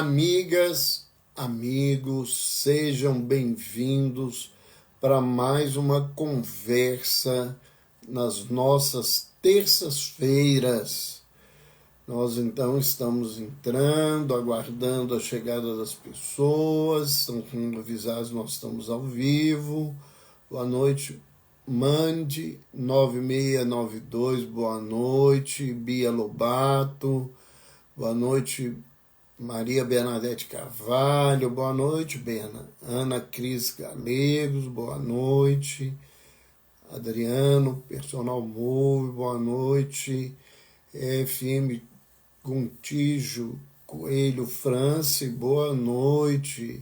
Amigas, amigos, sejam bem-vindos para mais uma conversa nas nossas terças-feiras. Nós então estamos entrando, aguardando a chegada das pessoas, estão sendo avisados, nós estamos ao vivo. Boa noite, Mande 9692, boa noite, Bia Lobato, boa noite, Maria Bernadette Carvalho, boa noite, Bena. Ana Cris Galegos, boa noite. Adriano, Personal Move, boa noite. FM Guntijo Coelho France, boa noite.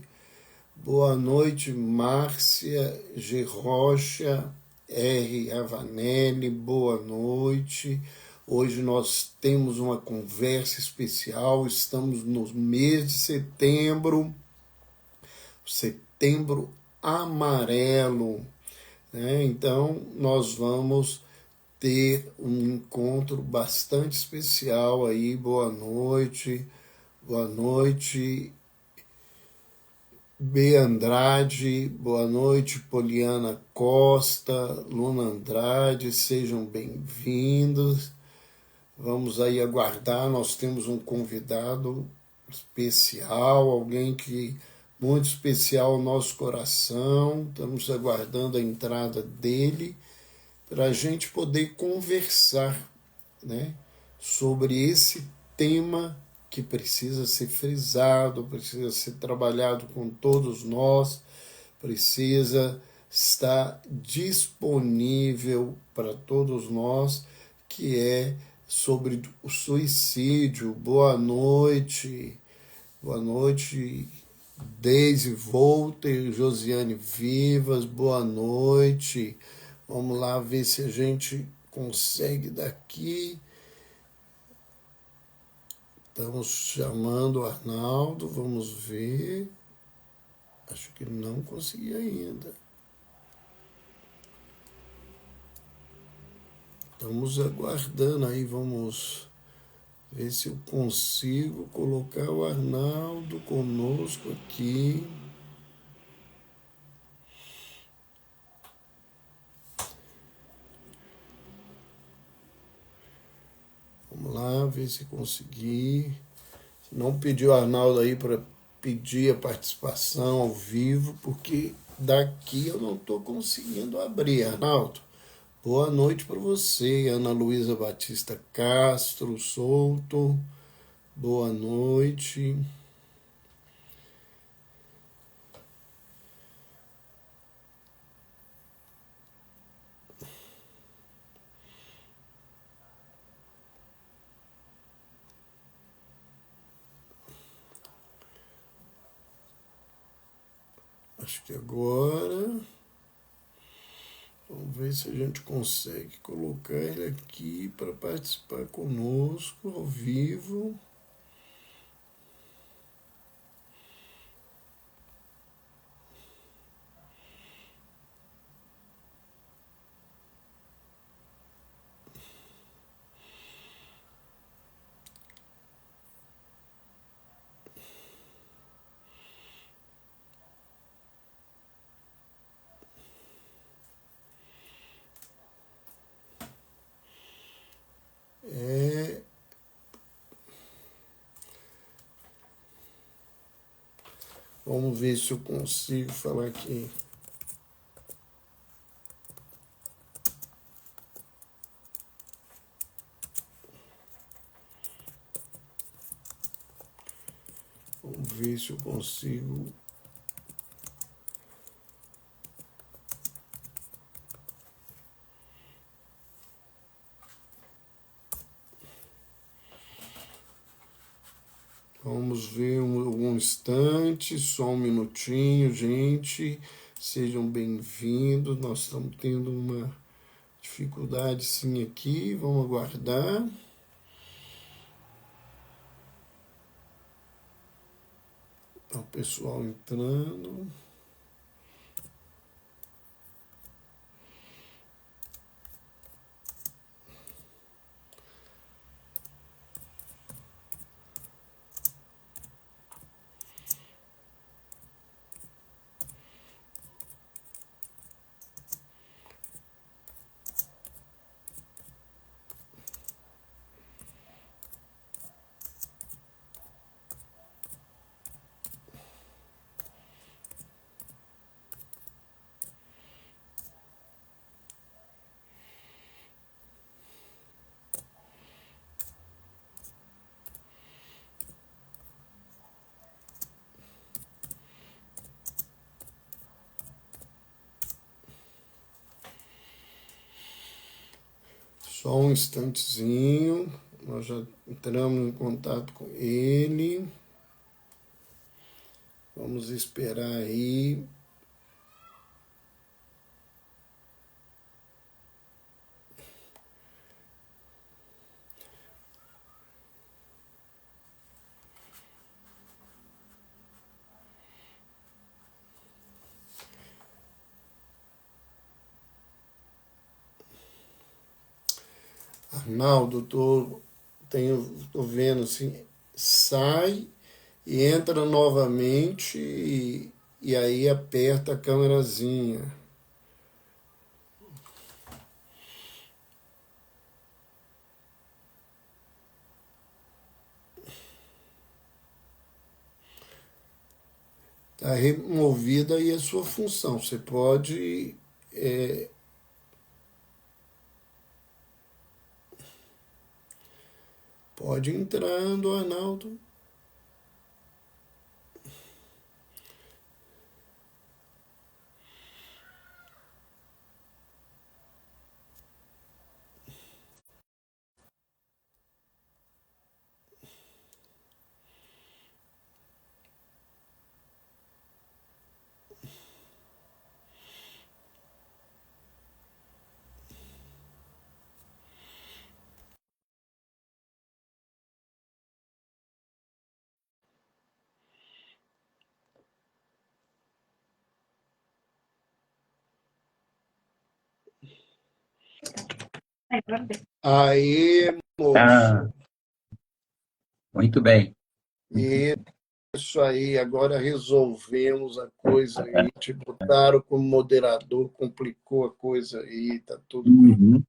Boa noite, Márcia G. Rocha, R. Avanelli, boa noite. Hoje nós temos uma conversa especial, estamos no mês de setembro, setembro amarelo, né? Então nós vamos ter um encontro bastante especial aí. Boa noite, B. Andrade, boa noite, Poliana Costa, Luna Andrade, sejam bem-vindos. Vamos aí aguardar, nós temos um convidado especial, alguém que muito especial ao nosso coração, estamos aguardando a entrada dele para a gente poder conversar, né, sobre esse tema que precisa ser frisado, precisa ser trabalhado com todos nós, precisa estar disponível para todos nós, que é sobre o suicídio. Boa noite, Deise Volter, Josiane Vivas, boa noite. Vamos lá ver se a gente consegue daqui. Estamos chamando o Arnaldo, vamos ver. Acho que não consegui ainda. Estamos aguardando aí, vamos ver se eu consigo colocar o Arnaldo conosco aqui. Vamos lá, ver se consegui. Se não pedir o Arnaldo aí para pedir a participação ao vivo, porque daqui eu não estou conseguindo abrir, Arnaldo. Boa noite para você, Ana Luísa Batista Castro Souto. Boa noite. Acho que agora. Vamos ver se a gente consegue colocar ele aqui para participar conosco ao vivo. Vamos ver se eu consigo falar aqui. Vamos ver se eu consigo. Vamos ver um instante, só um minutinho, gente. Sejam bem-vindos. Nós estamos tendo uma dificuldade sim aqui. Vamos aguardar. Tá o pessoal entrando. Só um instantezinho. Nós já entramos em contato com ele. Vamos esperar aí. Arnaldo, tô vendo assim, sai e entra novamente e aí aperta a câmerazinha. Está removida aí a sua função. Você pode pode ir entrando, Arnaldo. Aí, Ah, moço. muito bem. Isso aí, agora resolvemos a coisa aí. Te botaram como moderador, complicou a coisa aí, tá tudo bem. Uhum.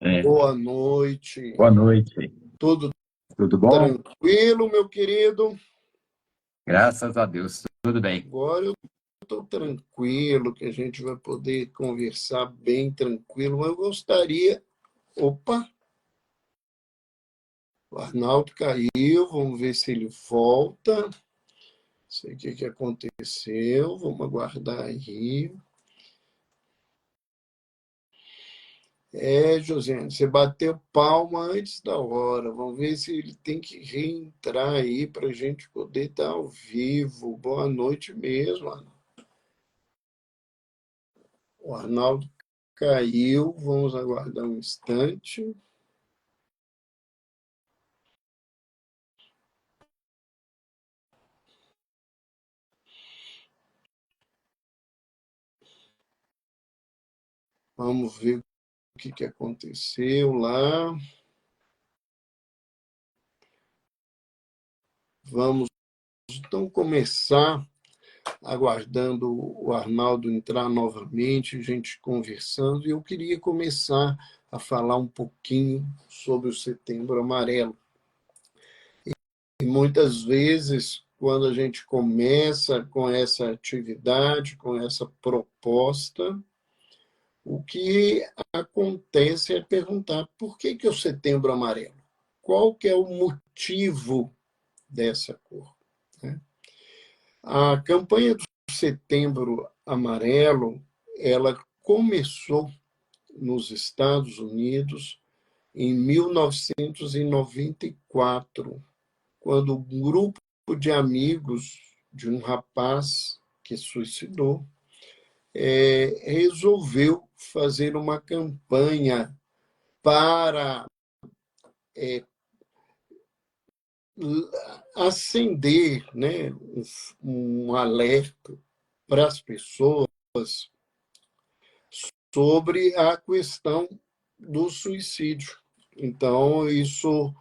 É. Boa noite. Boa noite. Tudo Tudo bom? tranquilo, meu querido? Graças a Deus, tudo bem. Agora eu estou tranquilo, que a gente vai poder conversar bem tranquilo, mas eu gostaria. Opa, o Arnaldo caiu, vamos ver se ele volta. Não sei o que aconteceu, vamos aguardar aí. Josiane, você bateu palma antes da hora. Vamos ver se ele tem que reentrar aí para a gente poder estar ao vivo. Boa noite mesmo, Arnaldo. O Arnaldo caiu, vamos aguardar um instante. Vamos ver o que aconteceu lá. Vamos então começar aguardando o Arnaldo entrar novamente, a gente conversando. E eu queria começar a falar um pouquinho sobre o Setembro Amarelo. E muitas vezes, quando a gente começa com essa atividade, com essa proposta, o que acontece é perguntar por que o Setembro Amarelo? Qual que é o motivo dessa cor? Né? A campanha do Setembro Amarelo, ela começou nos Estados Unidos em 1994, quando um grupo de amigos de um rapaz que suicidou resolveu fazer uma campanha para acender, né, um alerta para as pessoas sobre a questão do suicídio. Então, isso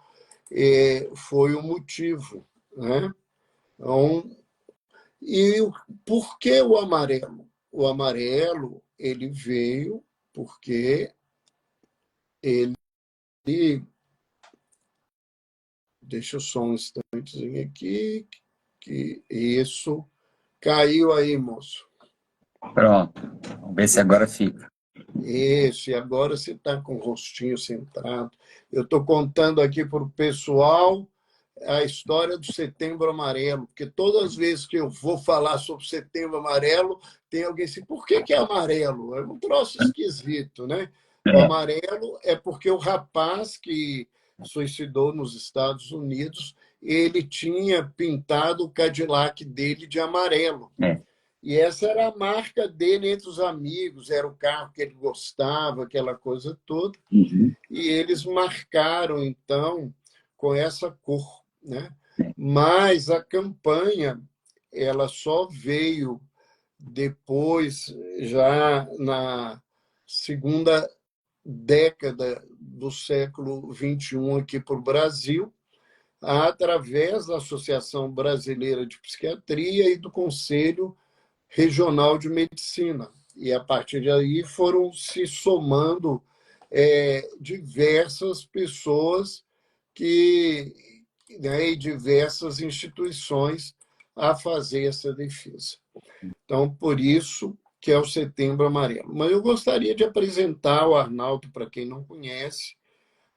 foi o motivo. Né? Então, e por que o amarelo? O amarelo ele veio porque ele. Deixa eu só um instantezinho aqui, que isso. Caiu aí, moço. Pronto. Vamos ver se agora fica. Isso, e agora você está com o rostinho centrado. Eu estou contando aqui para o pessoal a história do Setembro Amarelo, porque todas as vezes que eu vou falar sobre Setembro Amarelo, tem alguém assim, por que é amarelo? É um troço esquisito, né? O amarelo é porque o rapaz que suicidou nos Estados Unidos, ele tinha pintado o Cadillac dele de amarelo. É. E essa era a marca dele entre os amigos, era o carro que ele gostava, aquela coisa toda. Uhum. E eles marcaram, então, com essa cor, né? Mas a campanha, ela só veio depois, já na segunda década do século XXI aqui para o Brasil, através da Associação Brasileira de Psiquiatria e do Conselho Regional de Medicina. E, a partir daí, foram se somando diversas pessoas que, né, e diversas instituições a fazer essa defesa. Então, por isso que é o Setembro Amarelo. Mas eu gostaria de apresentar o Arnaldo para quem não conhece.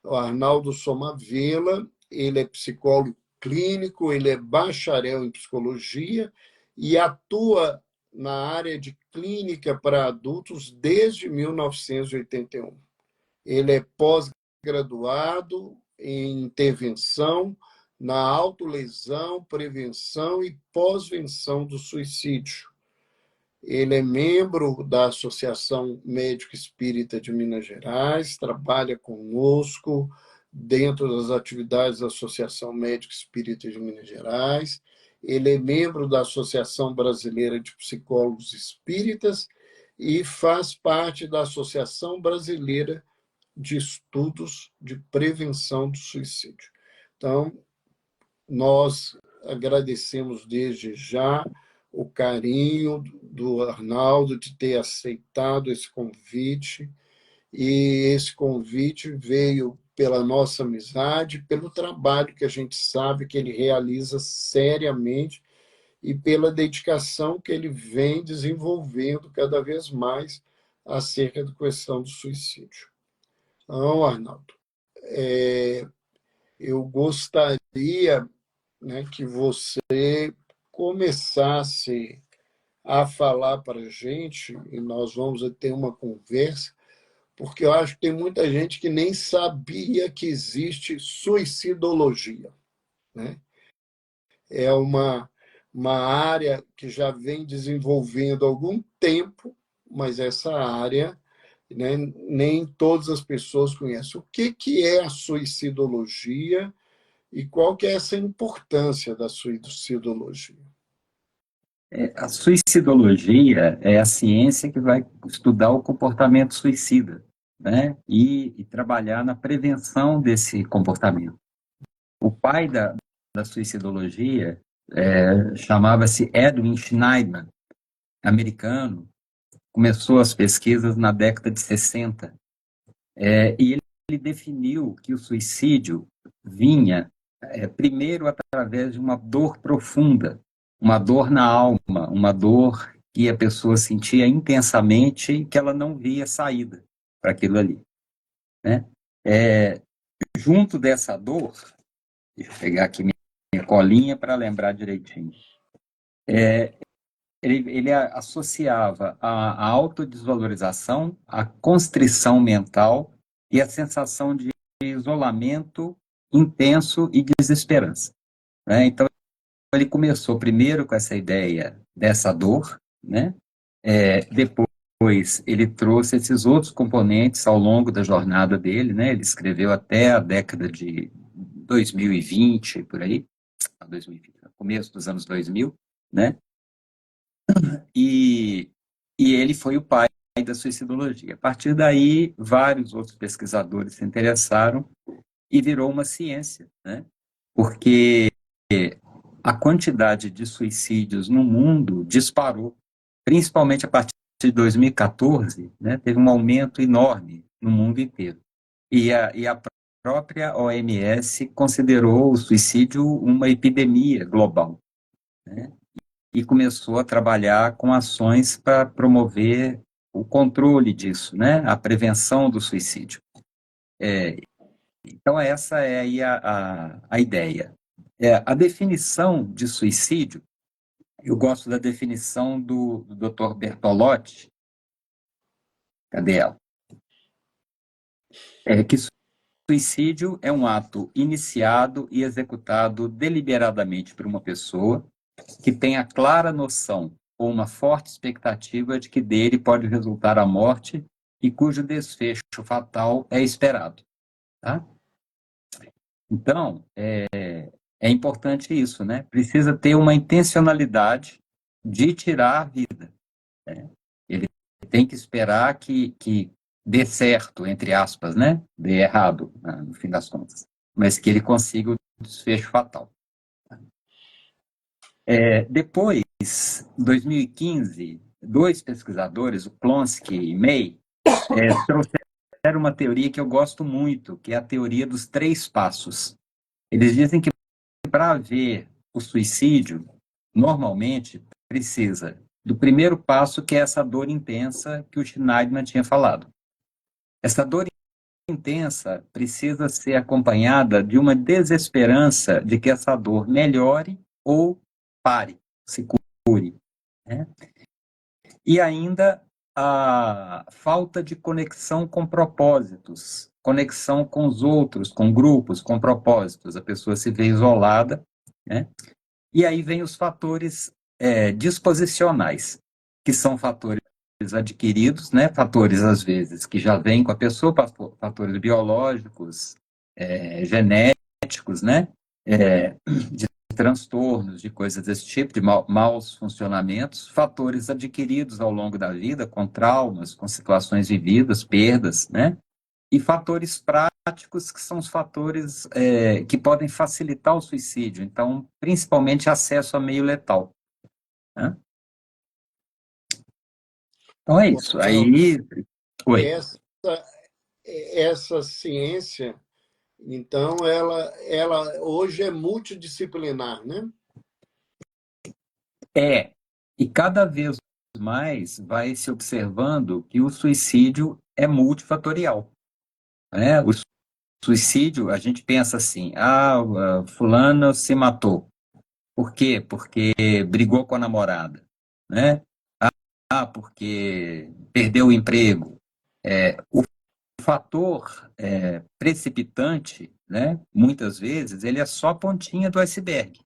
O Arnaldo Somavela, ele é psicólogo clínico, ele é bacharel em psicologia e atua na área de clínica para adultos desde 1981. Ele é pós-graduado em intervenção na autolesão, prevenção e pós-venção do suicídio. Ele é membro da Associação Médico Espírita de Minas Gerais, trabalha conosco dentro das atividades da Associação Médico Espírita de Minas Gerais. Ele é membro da Associação Brasileira de Psicólogos Espíritas e faz parte da Associação Brasileira de Estudos de Prevenção do Suicídio. Então, nós agradecemos desde já o carinho do Arnaldo de ter aceitado esse convite, e esse convite veio pela nossa amizade, pelo trabalho que a gente sabe que ele realiza seriamente e pela dedicação que ele vem desenvolvendo cada vez mais acerca da questão do suicídio. Então, Arnaldo, eu gostaria, né, que você começasse a falar para a gente, e nós vamos ter uma conversa, porque eu acho que tem muita gente que nem sabia que existe suicidologia, né? É uma área que já vem desenvolvendo há algum tempo, mas essa área, né, nem todas as pessoas conhecem. O que é a suicidologia e qual que é essa importância da suicidologia? A suicidologia é a ciência que vai estudar o comportamento suicida, né? E trabalhar na prevenção desse comportamento. O pai da suicidologia chamava-se Edwin Schneider, americano, começou as pesquisas na década de 60, e ele definiu que o suicídio vinha primeiro através de uma dor profunda, uma dor na alma, uma dor que a pessoa sentia intensamente e que ela não via saída para aquilo ali, né? Junto dessa dor, deixa eu pegar aqui minha colinha para lembrar direitinho, ele associava a autodesvalorização, a constrição mental e a sensação de isolamento intenso e desesperança, né? Então, ele começou primeiro com essa ideia dessa dor, né? Depois, ele trouxe esses outros componentes ao longo da jornada dele, né? Ele escreveu até a década de 2020, por aí, 2020, começo dos anos 2000, né? E ele foi o pai da suicidologia. A partir daí, vários outros pesquisadores se interessaram e virou uma ciência, né? Porque a quantidade de suicídios no mundo disparou, principalmente a partir de 2014, né? Teve um aumento enorme no mundo inteiro. E a própria OMS considerou o suicídio uma epidemia global, né? E começou a trabalhar com ações para promover o controle disso, né? A prevenção do suicídio. Então, essa é aí a ideia. A definição de suicídio, eu gosto da definição do Dr. Bertolotti. Cadê ela? É que suicídio é um ato iniciado e executado deliberadamente por uma pessoa que tem a clara noção ou uma forte expectativa de que dele pode resultar a morte e cujo desfecho fatal é esperado. Tá? Então, é importante isso, né? Precisa ter uma intencionalidade de tirar a vida. Né? Ele tem que esperar que dê certo, entre aspas, né? Dê errado, né? No fim das contas, mas que ele consiga o desfecho fatal. Depois, em 2015, dois pesquisadores, o Plonsky e May, trouxeram uma teoria que eu gosto muito, que é a teoria dos três passos. Eles dizem que para haver o suicídio, normalmente precisa do primeiro passo, que é essa dor intensa que o Schneidman tinha falado. Essa dor intensa precisa ser acompanhada de uma desesperança de que essa dor melhore ou pare, se cure. Né? E ainda a falta de conexão com propósitos, conexão com os outros, com grupos, com propósitos. A pessoa se vê isolada, né? E aí vem os fatores disposicionais, que são fatores adquiridos, né? Fatores, às vezes, que já vêm com a pessoa, fatores biológicos, genéticos, né? De transtornos, de coisas desse tipo, de maus funcionamentos, fatores adquiridos ao longo da vida, com traumas, com situações vividas, perdas, né? E fatores práticos, que são os fatores que podem facilitar o suicídio. Então, principalmente acesso a meio letal. Né? Então é isso. Então, Aí, oi. essa, essa ciência, então, ela hoje é multidisciplinar, né? E cada vez mais vai se observando que o suicídio é multifatorial. Né? O suicídio, a gente pensa assim, fulano se matou. Por quê? Porque brigou com a namorada, né? Porque perdeu o emprego. O fator precipitante, né? Muitas vezes, ele é só a pontinha do iceberg.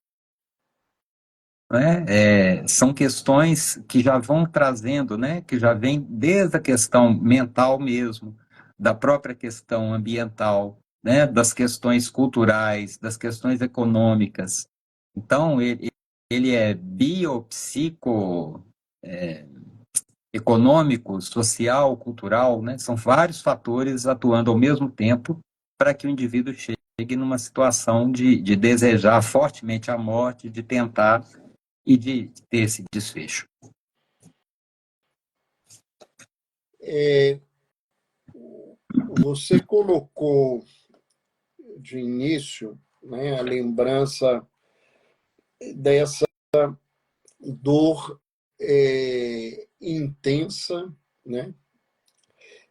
Né? São questões que já vão trazendo, né? Que já vem desde a questão mental mesmo, da própria questão ambiental, né? Das questões culturais, das questões econômicas. Então, ele é biopsico, econômico, social, cultural, né? São vários fatores atuando ao mesmo tempo para que o indivíduo chegue numa situação de desejar fortemente a morte, de tentar e de ter esse desfecho. Você colocou de início, né, a lembrança dessa dor intensa, né,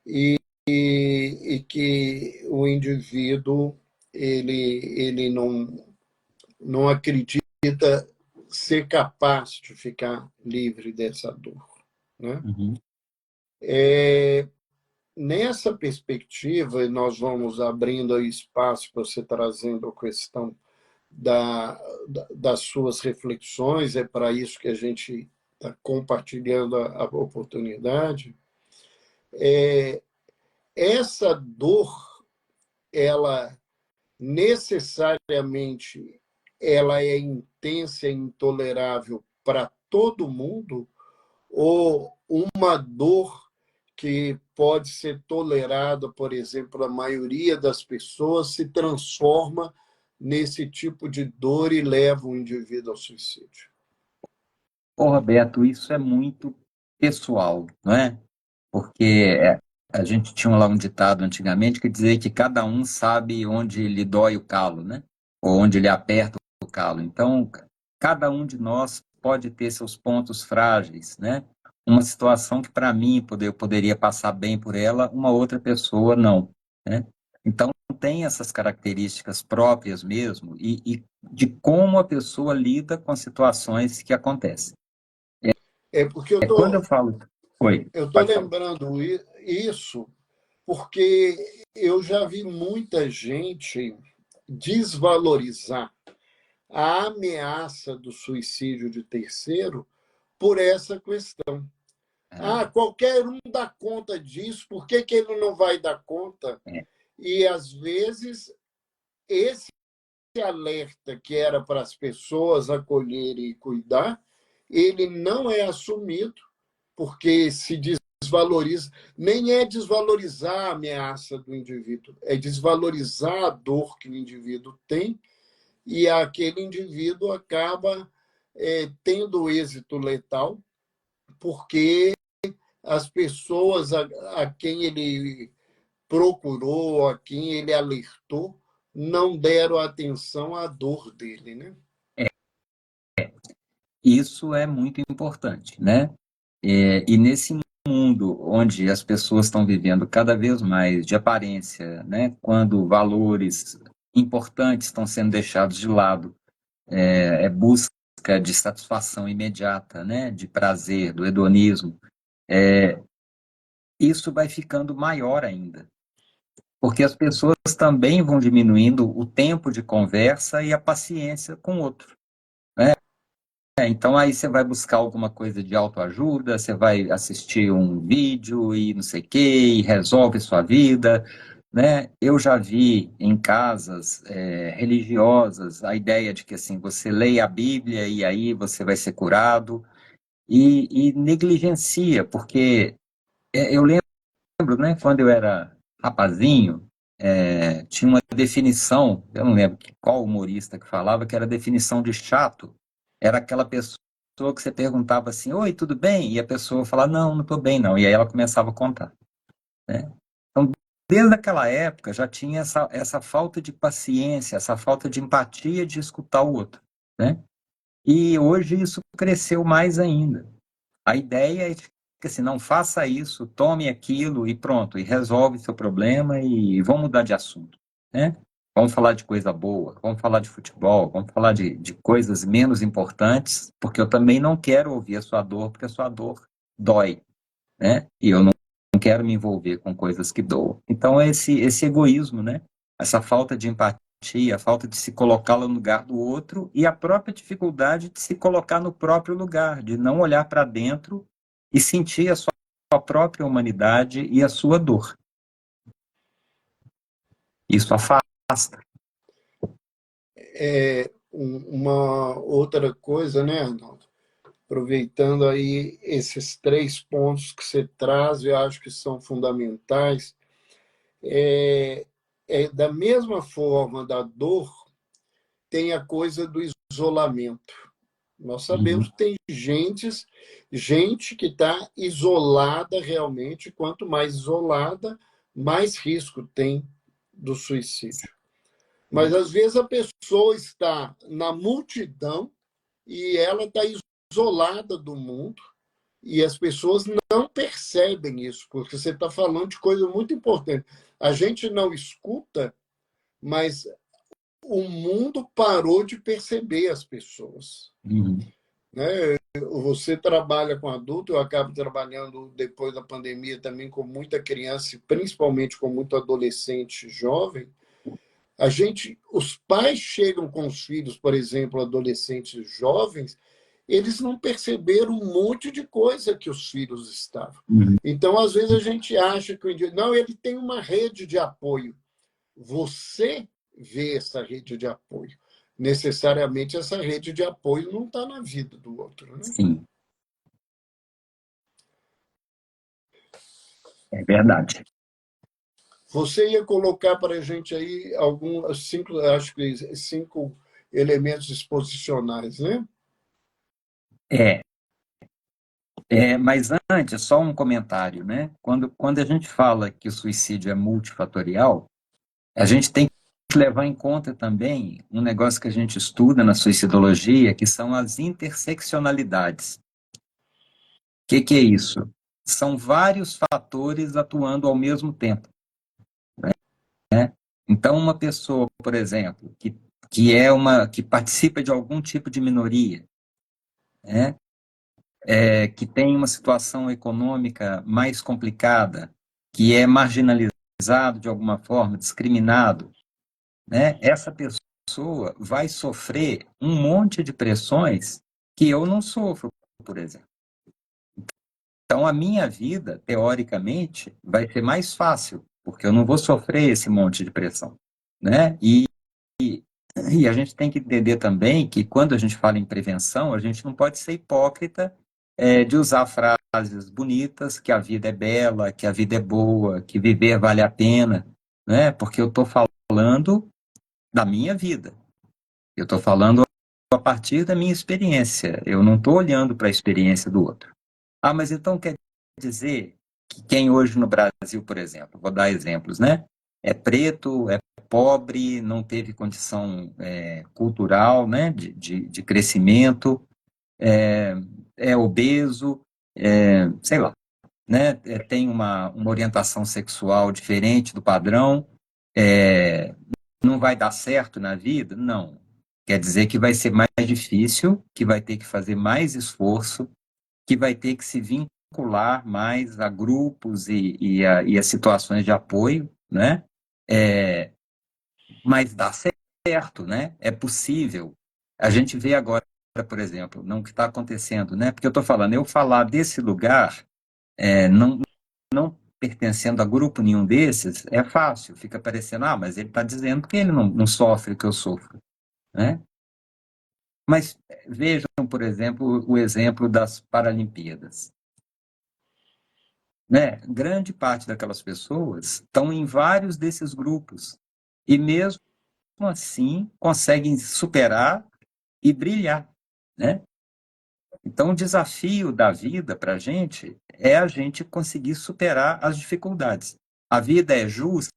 e que o indivíduo ele não acredita ser capaz de ficar livre dessa dor, né? Uhum. Nessa perspectiva, nós vamos abrindo aí espaço para você trazendo a questão das suas reflexões, é para isso que a gente está compartilhando a oportunidade. Essa dor, ela necessariamente ela é intensa e intolerável para todo mundo, ou uma dor que pode ser tolerada, por exemplo, a maioria das pessoas se transforma nesse tipo de dor e leva o indivíduo ao suicídio? Roberto, isso é muito pessoal, não é? Porque a gente tinha lá um ditado antigamente que dizia que cada um sabe onde lhe dói o calo, né? Ou onde lhe aperta o calo. Então, cada um de nós pode ter seus pontos frágeis, né? Uma situação que para mim eu poderia passar bem por ela, uma outra pessoa não, né? Então, tem essas características próprias mesmo e de como a pessoa lida com as situações que acontecem. É porque Quando eu falo... Oi, eu tô pode falar. lembrando isso porque eu já vi muita gente desvalorizar a ameaça do suicídio de terceiro por essa questão. Ah, Ah, qualquer um dá conta disso, por que, que ele não vai dar conta? é, E, às vezes, esse alerta que era para as pessoas acolherem e cuidar, ele não é assumido, porque se desvaloriza. Nem é desvalorizar a ameaça do indivíduo, é desvalorizar a dor que o indivíduo tem, e aquele indivíduo acaba tendo êxito letal, porque as pessoas a quem ele procurou, a quem ele alertou, não deram atenção à dor dele, né? isso é muito importante, né? E nesse mundo onde as pessoas estão vivendo cada vez mais de aparência, né? Quando valores importantes estão sendo deixados de lado, busca de satisfação imediata, né? De prazer, do hedonismo, isso vai ficando maior ainda, porque as pessoas também vão diminuindo o tempo de conversa e a paciência com o outro. Então aí você vai buscar alguma coisa de autoajuda, você vai assistir um vídeo e não sei o quê, e resolve sua vida, né? Eu já vi em casas religiosas a ideia de que assim, você leia a Bíblia e aí você vai ser curado, e negligencia, porque eu lembro, né, quando eu era rapazinho, tinha uma definição, eu não lembro qual humorista que falava, que era a definição de chato, era aquela pessoa que você perguntava assim, oi, tudo bem? E a pessoa falava, não, não estou bem não, e aí ela começava a contar, né? Então, desde aquela época já tinha essa falta de paciência, essa falta de empatia de escutar o outro, né? E hoje isso cresceu mais ainda. A ideia é que assim, não faça isso, tome aquilo e pronto, e resolve seu problema e vamos mudar de assunto, né? Vamos falar de coisa boa, vamos falar de futebol, vamos falar de coisas menos importantes, porque eu também não quero ouvir a sua dor, porque a sua dor dói, né? E eu não quero me envolver com coisas que doam. Então, é esse egoísmo, né? Essa falta de empatia, a falta de se colocar no lugar do outro e a própria dificuldade de se colocar no próprio lugar, de não olhar para dentro e sentir a sua própria humanidade e a sua dor. Isso afasta. Uma outra coisa, né, Arnaldo? Aproveitando aí esses três pontos que você traz, eu acho que são fundamentais. Da mesma forma da dor, tem a coisa do isolamento. Nós sabemos Uhum. que tem gente que está isolada realmente, quanto mais isolada, mais risco tem do suicídio. Mas às vezes a pessoa está na multidão e ela está isolada do mundo e as pessoas não percebem isso, porque você está falando de coisa muito importante. A gente não escuta, mas o mundo parou de perceber as pessoas. Uhum. Né? Você trabalha com adulto, eu acabo trabalhando depois da pandemia também com muita criança, principalmente com muito adolescente jovem. Os pais chegam com os filhos, por exemplo, adolescentes jovens, eles não perceberam um monte de coisa que os filhos estavam. Uhum. Então, às vezes, a gente acha que o indivíduo. Não, ele tem uma rede de apoio. Você vê essa rede de apoio. Necessariamente, essa rede de apoio não está na vida do outro. Né? Sim, é verdade. Você ia colocar para a gente aí alguns cinco, acho que 5 elementos exposicionais, né? É, mas antes, só um comentário, né? Quando a gente fala que o suicídio é multifatorial, a gente tem que levar em conta também um negócio que a gente estuda na suicidologia, que são as interseccionalidades. O que é isso? São vários fatores atuando ao mesmo tempo. Então, uma pessoa, por exemplo, que participa de algum tipo de minoria, né? Que tem uma situação econômica mais complicada, que é marginalizada, de alguma forma, discriminado, né? Essa pessoa vai sofrer um monte de pressões que eu não sofro, por exemplo. Então, a minha vida, teoricamente, vai ser mais fácil, porque eu não vou sofrer esse monte de pressão, né? E a gente tem que entender também que quando a gente fala em prevenção, a gente não pode ser hipócrita de usar frases bonitas, que a vida é bela, que a vida é boa, que viver vale a pena, né? Porque eu estou falando da minha vida. Eu estou falando a partir da minha experiência. Eu não estou olhando para a experiência do outro. Ah, mas então quer dizer que quem hoje no Brasil, por exemplo, vou dar exemplos, né? É preto, é pobre, não teve condição cultural, né? De crescimento, é obeso, sei lá, né? Tem uma orientação sexual diferente do padrão, é, não vai dar certo na vida? Não. Quer dizer que vai ser mais difícil, que vai ter que fazer mais esforço, que vai ter que se vincular mais a grupos e a situações de apoio, né? É, mas dá certo, né? É possível. A gente vê agora, por exemplo, não o que está acontecendo, né? Porque eu estou falando, eu falar desse lugar, não pertencendo a grupo nenhum desses, é fácil. Fica parecendo, mas ele está dizendo que ele não sofre o que eu sofro, né? Mas vejam, por exemplo, o exemplo das Paralimpíadas. Né? Grande parte daquelas pessoas estão em vários desses grupos e mesmo assim conseguem superar e brilhar, né? Então, o desafio da vida para a gente é a gente conseguir superar as dificuldades. A vida é justa,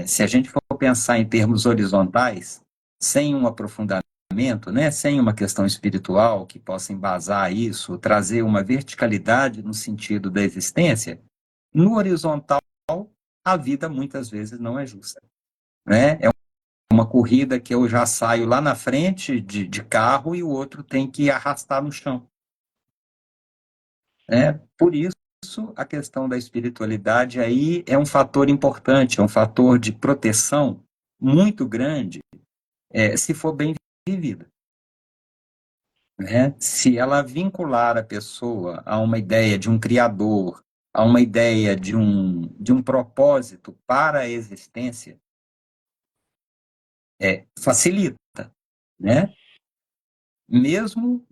se a gente for pensar em termos horizontais, sem um aprofundamento, né, sem uma questão espiritual que possa embasar isso, trazer uma verticalidade no sentido da existência, no horizontal, a vida muitas vezes não é justa. Né? É uma corrida que eu já saio lá na frente de carro e o outro tem que arrastar no chão. Por isso, a questão da espiritualidade aí é um fator importante, é um fator de proteção muito grande, se for bem vivida. Né? Se ela vincular a pessoa a uma ideia de um criador, a uma ideia de um propósito para a existência, facilita, né? Mesmo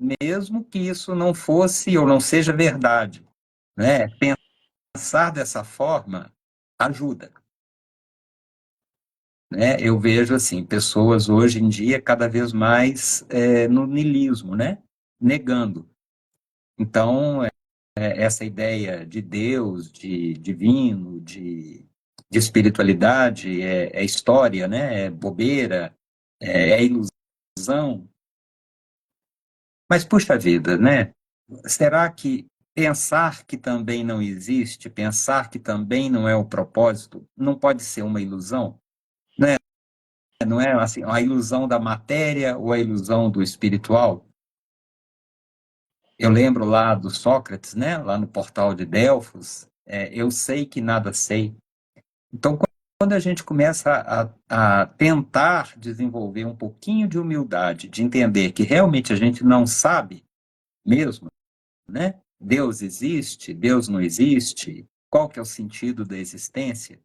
que isso não fosse ou não seja verdade, né? Pensar dessa forma ajuda, né? Eu vejo assim pessoas hoje em dia cada vez mais no niilismo, né? Negando. Então essa ideia de Deus, de divino, de espiritualidade é história, né? É bobeira, é ilusão. Mas puxa vida, né? Será que pensar que também não existe, pensar que também não é o propósito, não pode ser uma ilusão? Né? Não é assim, a ilusão da matéria ou a ilusão do espiritual? Eu lembro lá do Sócrates, né? Lá no portal de Delfos, eu sei que nada sei. Então, quando a gente começa a tentar desenvolver um pouquinho de humildade, de entender que realmente a gente não sabe mesmo, né? Deus existe? Deus não existe? Qual que é o sentido da existência?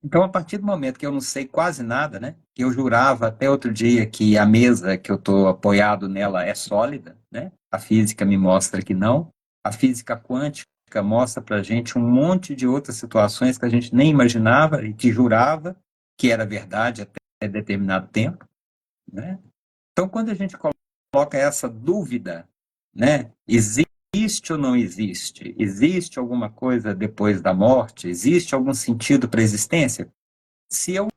Então, a partir do momento que eu não sei quase nada, né? Que eu jurava até outro dia que a mesa que eu estou apoiado nela é sólida, né? A física me mostra que não. A física quântica mostra para a gente um monte de outras situações que a gente nem imaginava e que jurava que era verdade até determinado tempo, né? Então, quando a gente coloca essa dúvida, né? Existe ou não existe? Existe alguma coisa depois da morte? Existe algum sentido para a existência? Se eu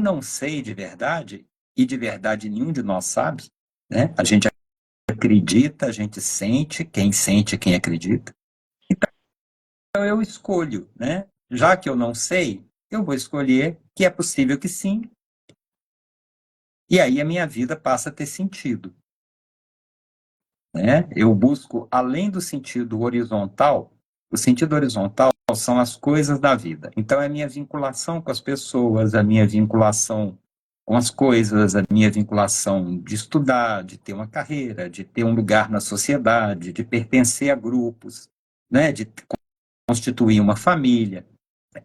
não sei de verdade, e de verdade nenhum de nós sabe, né? A gente acredita, a gente sente, quem acredita. Então eu escolho, né? Já que eu não sei, eu vou escolher que é possível que sim, e aí a minha vida passa a ter sentido. Né? Eu busco, além do sentido horizontal, o sentido horizontal são as coisas da vida. Então, é a minha vinculação com as pessoas, a minha vinculação com as coisas, a minha vinculação de estudar, de ter uma carreira, de ter um lugar na sociedade, de pertencer a grupos, né, de constituir uma família.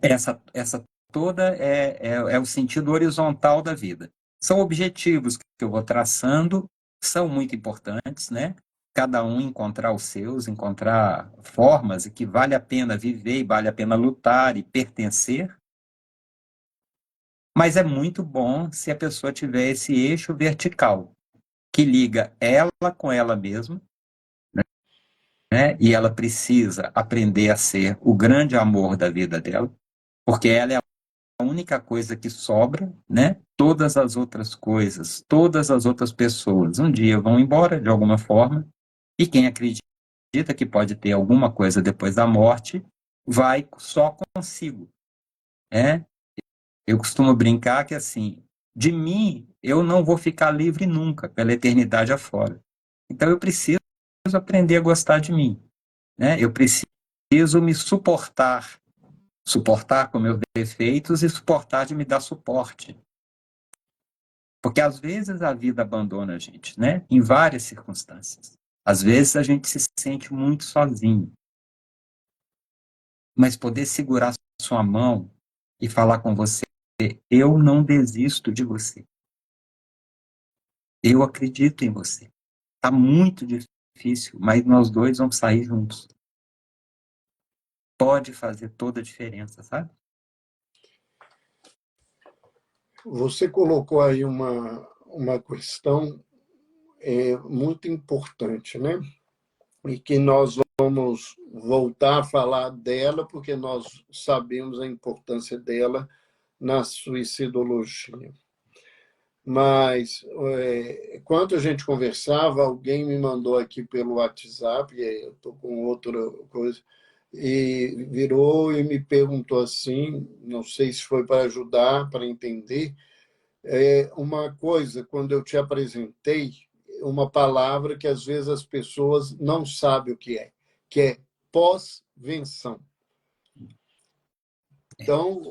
Essa toda é o sentido horizontal da vida. São objetivos que eu vou traçando, são muito importantes, né? Cada um encontrar os seus, encontrar formas e que vale a pena viver e vale a pena lutar e pertencer, mas é muito bom se a pessoa tiver esse eixo vertical, que liga ela com ela mesma, né? E ela precisa aprender a ser o grande amor da vida dela, porque ela é a única coisa que sobra, né? Todas as outras coisas, todas as outras pessoas, um dia vão embora de alguma forma, e quem acredita que pode ter alguma coisa depois da morte, vai só consigo, né? Eu costumo brincar que, assim, de mim, eu não vou ficar livre nunca, pela eternidade afora. Então, eu preciso aprender a gostar de mim, né? Eu preciso me suportar com meus defeitos e suportar de me dar suporte. Porque, às vezes, a vida abandona a gente, né? Em várias circunstâncias. Às vezes, a gente se sente muito sozinho. Mas poder segurar sua mão e falar com você, eu não desisto de você. Eu acredito em você. Está muito difícil, mas nós dois vamos sair juntos. Pode fazer toda a diferença, sabe? Você colocou aí uma questão muito importante, né? E que nós vamos voltar a falar dela, porque nós sabemos a importância dela na suicidologia. Mas, enquanto a gente conversava, alguém me mandou aqui pelo WhatsApp, e eu estou com outra coisa, e virou e me perguntou assim, não sei se foi para ajudar, para entender, uma coisa, quando eu te apresentei, uma palavra que às vezes as pessoas não sabem o que é pós-venção. Então,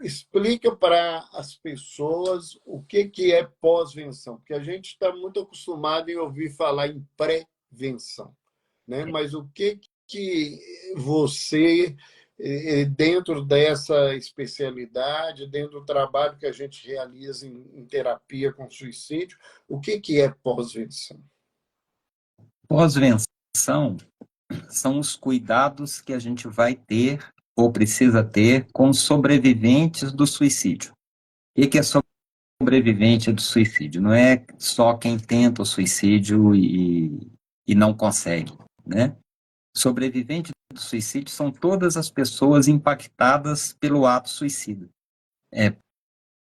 explica para as pessoas o que é pós-venção, porque a gente está muito acostumado em ouvir falar em prevenção, né? Mas o que você, dentro dessa especialidade, dentro do trabalho que a gente realiza em terapia com suicídio, o que é pós-venção? Pós-venção são os cuidados que a gente vai ter ou precisa ter com os sobreviventes do suicídio. O que é sobrevivente do suicídio? Não é só quem tenta o suicídio e não consegue, né? Sobrevivente do suicídio são todas as pessoas impactadas pelo ato suicida.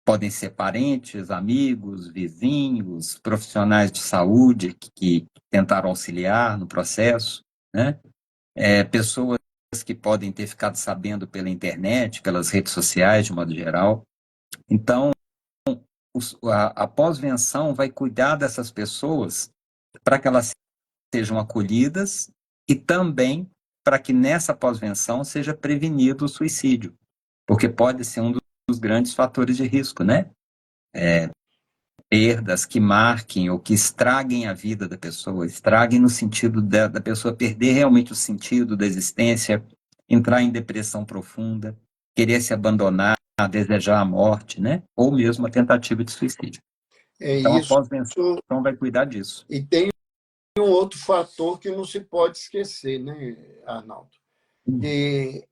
Podem ser parentes, amigos, vizinhos, profissionais de saúde que tentaram auxiliar no processo, né? Pessoas que podem ter ficado sabendo pela internet, pelas redes sociais, de modo geral. Então, a pós-venção vai cuidar dessas pessoas para que elas sejam acolhidas e também para que nessa pós-venção seja prevenido o suicídio, porque pode ser um dos grandes fatores de risco, né? Perdas que marquem ou que estraguem a vida da pessoa, estraguem no sentido da pessoa perder realmente o sentido da existência, entrar em depressão profunda, querer se abandonar, desejar a morte, né? Ou mesmo a tentativa de suicídio. Então, a Isso. pós-venção vai cuidar disso. E tem um outro fator que não se pode esquecer, né, Arnaldo? Que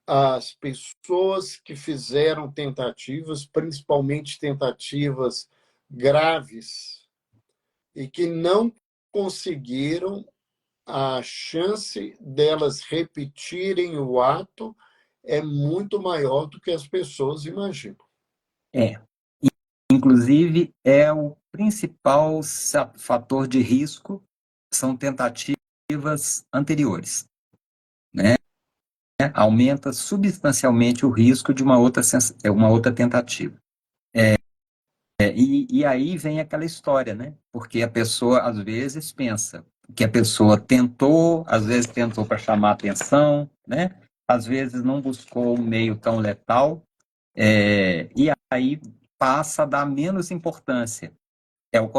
as pessoas que fizeram tentativas, principalmente tentativas graves, e que não conseguiram, a chance delas repetirem o ato é muito maior do que as pessoas imaginam. Inclusive, é o principal fator de risco, são tentativas anteriores, né? Aumenta substancialmente o risco de uma outra tentativa. E aí vem aquela história, né? Porque a pessoa, às vezes, pensa, que a pessoa tentou, às vezes tentou para chamar atenção, né? Às vezes não buscou um meio tão letal, e aí passa a dar menos importância. É o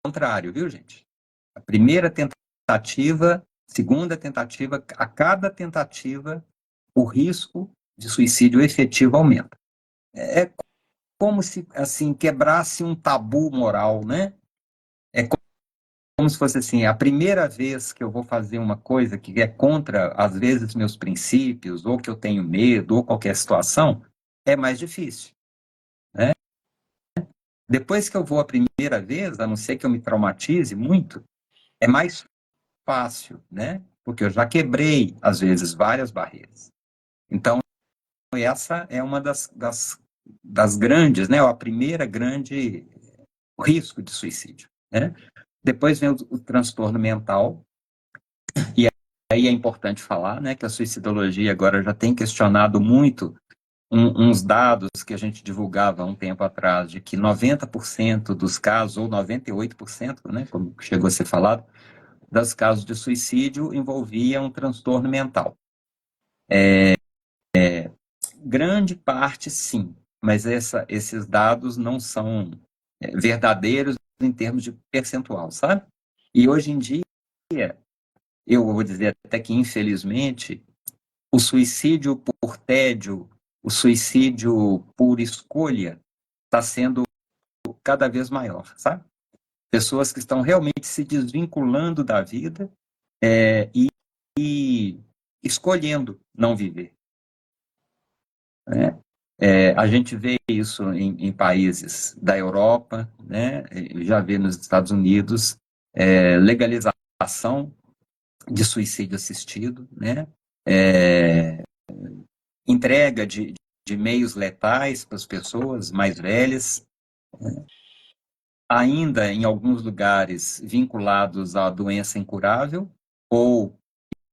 contrário, viu, gente? A primeira tentativa, segunda tentativa, a cada tentativa, o risco de suicídio efetivo aumenta. É como se, assim, quebrasse um tabu moral, né? É como se fosse assim, a primeira vez que eu vou fazer uma coisa que é contra, às vezes, meus princípios, ou que eu tenho medo, ou qualquer situação, é mais difícil, né? Depois que eu vou a primeira vez, a não ser que eu me traumatize muito, é mais fácil, né? Porque eu já quebrei, às vezes, várias barreiras. Então, essa é uma das grandes, né? A primeira grande risco de suicídio, né? Depois vem o transtorno mental, e aí é importante falar, né, que a suicidologia agora já tem questionado muito uns dados que a gente divulgava há um tempo atrás, de que 90% dos casos, ou 98%, né, como chegou a ser falado, dos casos de suicídio envolvia um transtorno mental. Grande parte, sim, mas esses dados não são verdadeiros em termos de percentual, sabe? E hoje em dia, eu vou dizer até que, infelizmente, o suicídio por tédio, o suicídio por escolha, está sendo cada vez maior, sabe? Pessoas que estão realmente se desvinculando da vida e escolhendo não viver, né? A gente vê isso em países da Europa, né? Já vê nos Estados Unidos, legalização de suicídio assistido, né? Entrega de meios letais para as pessoas mais velhas, ainda em alguns lugares vinculados à doença incurável, ou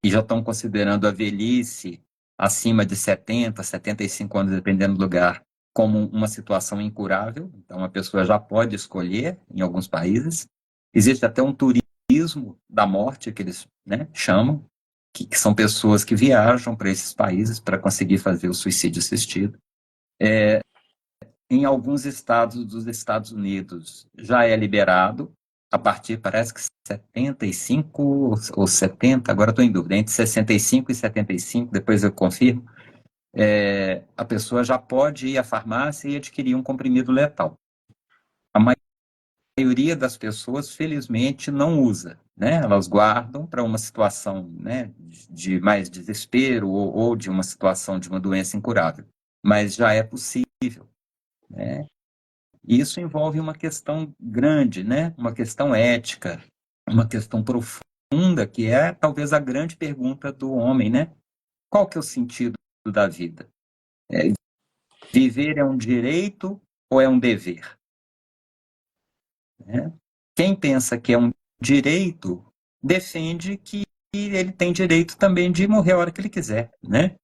e já estão considerando a velhice acima de 70, 75 anos, dependendo do lugar, como uma situação incurável. Então, a pessoa já pode escolher em alguns países. Existe até um turismo da morte, que eles, né, chamam, que são pessoas que viajam para esses países para conseguir fazer o suicídio assistido. Em alguns estados dos Estados Unidos já é liberado, a partir, parece que 75 ou 70, agora estou em dúvida, entre 65 e 75, depois eu confirmo, a pessoa já pode ir à farmácia e adquirir um comprimido letal. A maioria das pessoas, felizmente, não usa, né? Elas guardam para uma situação, né, de mais desespero ou de uma situação de uma doença incurável, mas já é possível, né? E isso envolve uma questão grande, né? Uma questão ética, uma questão profunda, que é talvez a grande pergunta do homem, né? Qual que é o sentido da vida? Viver é um direito ou é um dever? Né? Quem pensa que é um direito, defende que ele tem direito também de morrer a hora que ele quiser, né?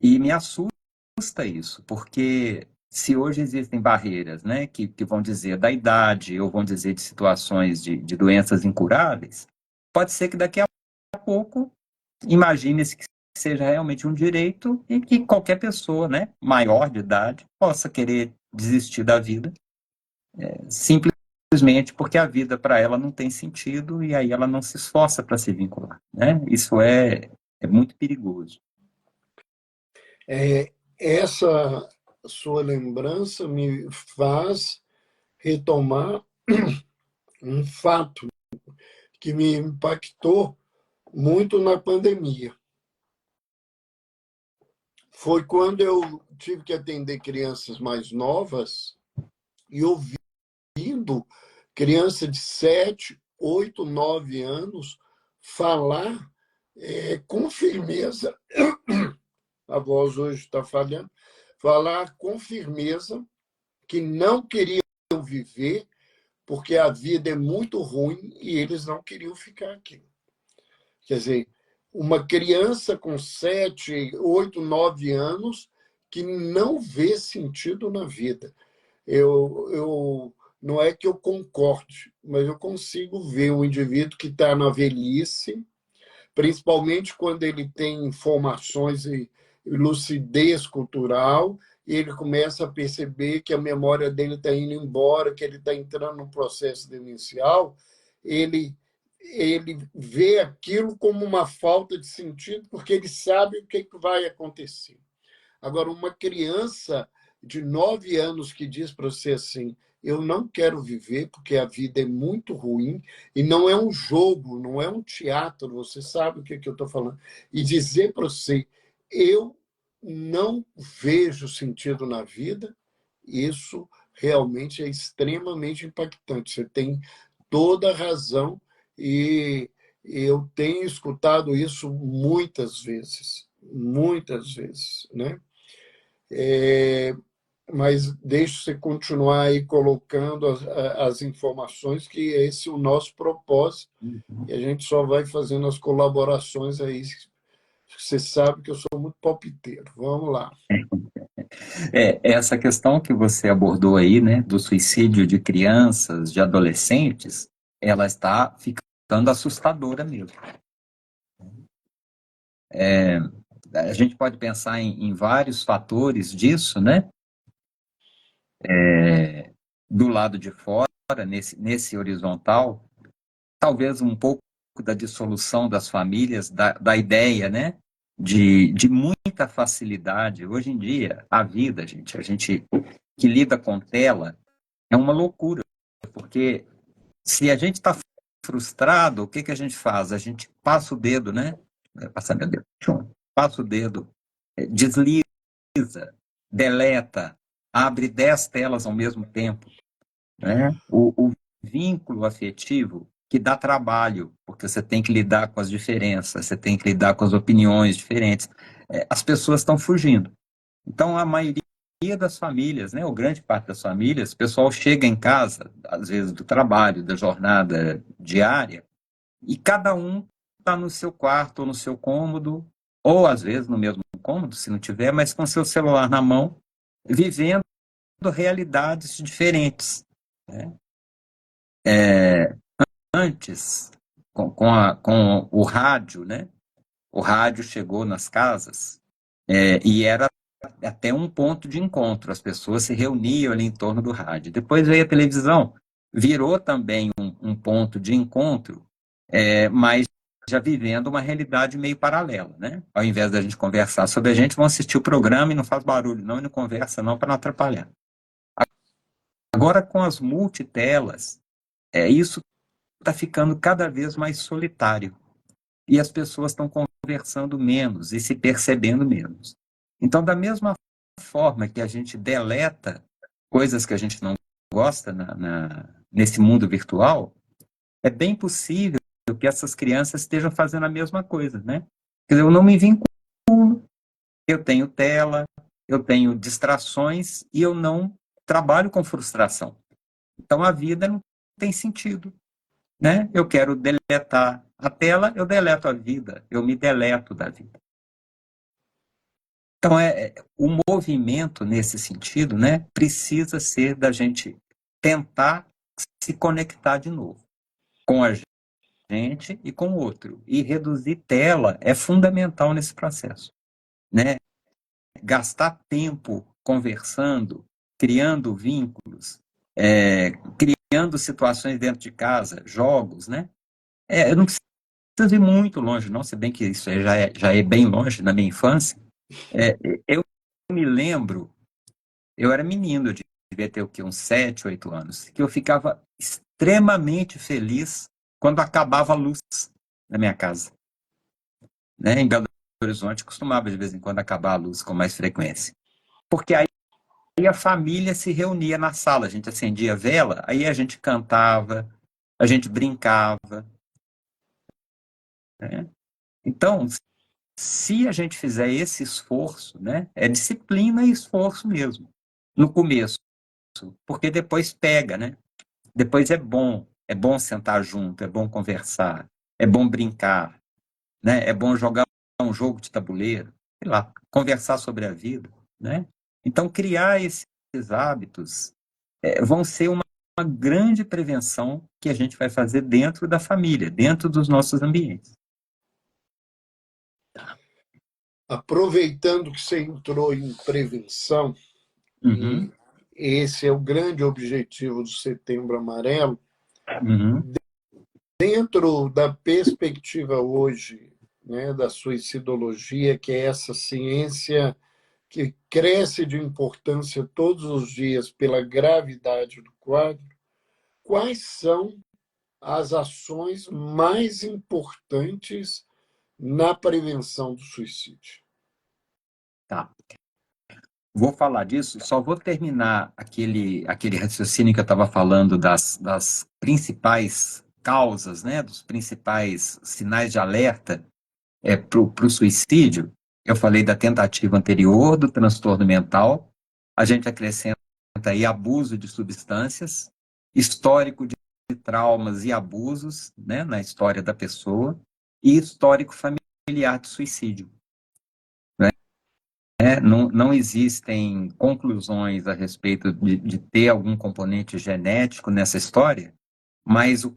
E me assusta isso, porque se hoje existem barreiras, né, que vão dizer da idade ou vão dizer de situações de doenças incuráveis, pode ser que daqui a pouco imagine-se que seja realmente um direito e que qualquer pessoa, né, maior de idade possa querer desistir da vida, simplesmente porque a vida para ela não tem sentido e aí ela não se esforça para se vincular, né? Isso é muito perigoso. Essa sua lembrança me faz retomar um fato que me impactou muito na pandemia. Foi quando eu tive que atender crianças mais novas e ouvindo criança de 7, 8, 9 anos falar com firmeza, a voz hoje está falhando, falar com firmeza que não queriam viver porque a vida é muito ruim e eles não queriam ficar aqui. Quer dizer, uma criança com 7, 8, 9 anos que não vê sentido na vida. Não é que eu concorde, mas eu consigo ver um indivíduo que está na velhice, principalmente quando ele tem informações e lucidez cultural, e ele começa a perceber que a memória dele está indo embora, que ele está entrando num processo demencial, ele vê aquilo como uma falta de sentido, porque ele sabe o que vai acontecer. Agora, uma criança de 9 anos que diz para você assim: eu não quero viver porque a vida é muito ruim, e não é um jogo, não é um teatro, você sabe o que eu estou falando, e dizer para você: eu não vejo sentido na vida, isso realmente é extremamente impactante. Você tem toda a razão, e eu tenho escutado isso muitas vezes, né? Mas deixe você continuar aí colocando as informações, que esse é o nosso propósito, e a gente só vai fazendo as colaborações aí. Você sabe que eu sou muito palpiteiro. Vamos lá. Essa questão que você abordou aí, né, do suicídio de crianças, de adolescentes, ela está ficando assustadora mesmo. A gente pode pensar em vários fatores disso, né? Do lado de fora, nesse horizontal, talvez um pouco da dissolução das famílias, da ideia, né? De muita facilidade. Hoje em dia, a vida, a gente que lida com tela, é uma loucura, porque se a gente está frustrado, o que a gente faz? A gente passa o dedo, né? Passar meu dedo. Passa o dedo, desliza, deleta, abre 10 telas ao mesmo tempo, né? O vínculo afetivo que dá trabalho, porque você tem que lidar com as diferenças, você tem que lidar com as opiniões diferentes. As pessoas estão fugindo. Então, a maioria das famílias, né, ou grande parte das famílias, o pessoal chega em casa, às vezes do trabalho, da jornada diária, e cada um está no seu quarto ou no seu cômodo, ou às vezes no mesmo cômodo, se não tiver, mas com seu celular na mão, vivendo realidades diferentes, né? Antes, com o rádio, né? O rádio chegou nas casas, e era até um ponto de encontro, as pessoas se reuniam ali em torno do rádio. Depois veio a televisão, virou também um ponto de encontro, mas já vivendo uma realidade meio paralela, né? Ao invés da gente conversar sobre a gente, vão assistir o programa e não faz barulho não, e não conversa não, para não atrapalhar. Agora, com as multitelas, isso está ficando cada vez mais solitário. E as pessoas estão conversando menos e se percebendo menos. Então, da mesma forma que a gente deleta coisas que a gente não gosta nesse mundo virtual, é bem possível que essas crianças estejam fazendo a mesma coisa, né? Quer dizer, eu não me vinculo, eu tenho tela, eu tenho distrações e eu não trabalho com frustração. Então, a vida não tem sentido, né? Eu quero deletar a tela, eu deleto a vida, eu me deleto da vida. Então, o movimento nesse sentido, né, precisa ser da gente tentar se conectar de novo com a gente e com o outro. E reduzir tela é fundamental nesse processo, né? Gastar tempo conversando, criando vínculos, criando situações dentro de casa, jogos, né? Eu não preciso ir muito longe, não, se bem que isso já é bem longe na minha infância. Eu me lembro, eu era menino, eu devia ter o quê, uns 7, 8 anos, que eu ficava extremamente feliz quando acabava a luz na minha casa. Né? Em Belo Horizonte costumava de vez em quando acabar a luz com mais frequência. Porque aí a família se reunia na sala, a gente acendia a vela, aí a gente cantava, a gente brincava. Né? Então, se a gente fizer esse esforço, né, é disciplina e esforço mesmo, no começo, porque depois pega, né? Depois é bom sentar junto, é bom conversar, é bom brincar, né? É bom jogar um jogo de tabuleiro, sei lá, conversar sobre a vida, né? Então, criar esses hábitos vão ser uma grande prevenção que a gente vai fazer dentro da família, dentro dos nossos ambientes. Aproveitando que você entrou em prevenção, Uhum, e esse é o grande objetivo do Setembro Amarelo, uhum, dentro da perspectiva hoje, né, da suicidologia, que é essa ciência que cresce de importância todos os dias pela gravidade do quadro, quais são as ações mais importantes na prevenção do suicídio? tá. Vou falar disso, só vou terminar aquele raciocínio que eu estava falando das principais causas, né, dos principais sinais de alerta para o suicídio. Eu falei da tentativa anterior, do transtorno mental, a gente acrescenta aí abuso de substâncias, histórico de traumas e abusos, né, na história da pessoa, e histórico familiar de suicídio. Não existem conclusões a respeito de ter algum componente genético nessa história, mas o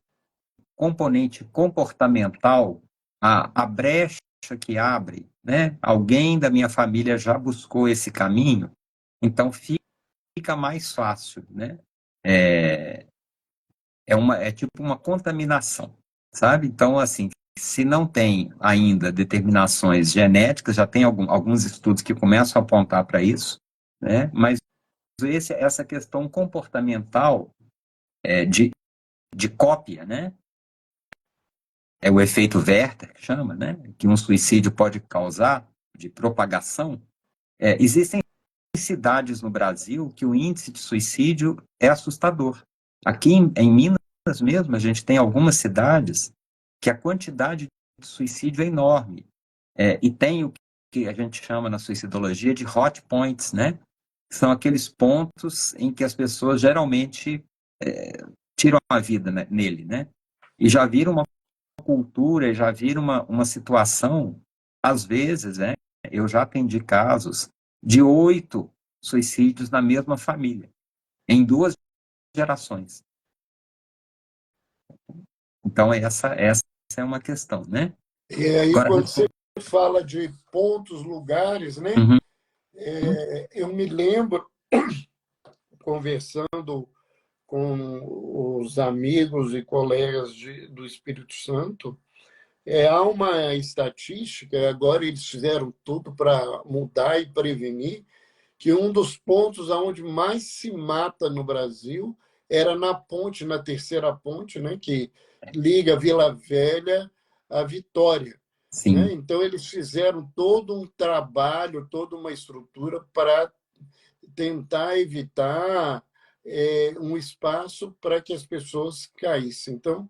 componente comportamental, a brecha que abre, né? Alguém da minha família já buscou esse caminho, então fica mais fácil, né? É, é tipo uma contaminação, sabe? Então, assim, se não tem ainda determinações genéticas, já tem alguns estudos que começam a apontar para isso, né? Mas essa questão comportamental de cópia, né? É o efeito Werther, que chama, né? Que um suicídio pode causar, de propagação. Existem cidades no Brasil que o índice de suicídio é assustador. Aqui em Minas mesmo, a gente tem algumas cidades que a quantidade de suicídio é enorme. E tem o que a gente chama na suicidologia de hot points, né? São aqueles pontos em que as pessoas geralmente tiram a vida, né, nele, né? E já vira uma cultura, já vira uma situação, às vezes, né? Eu já atendi casos de 8 suicídios na mesma família, em 2 gerações. Então, essa é uma questão, né? E aí, Agora, quando você fala de pontos, lugares, né? uhum, Eu me lembro, conversando com os amigos e colegas do Espírito Santo, há uma estatística, agora eles fizeram tudo para mudar e prevenir, que um dos pontos onde mais se mata no Brasil era na ponte, na terceira ponte, né, que liga Vila Velha à Vitória. Né? sim, Então, eles fizeram todo um trabalho, toda uma estrutura para tentar evitar um espaço para que as pessoas caíssem. Então,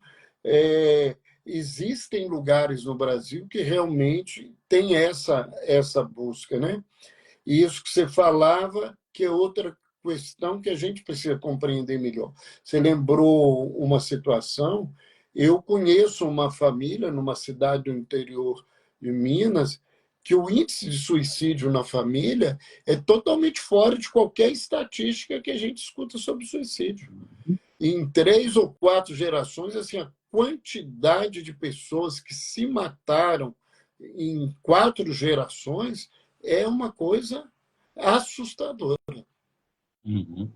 existem lugares no Brasil que realmente tem essa busca, né? E isso que você falava, que é outra questão que a gente precisa compreender melhor. Você lembrou uma situação, eu conheço uma família numa cidade do interior de Minas, que o índice de suicídio na família é totalmente fora de qualquer estatística que a gente escuta sobre suicídio. Em 3 ou 4 gerações, assim, a quantidade de pessoas que se mataram em 4 gerações é uma coisa assustadora. uhum.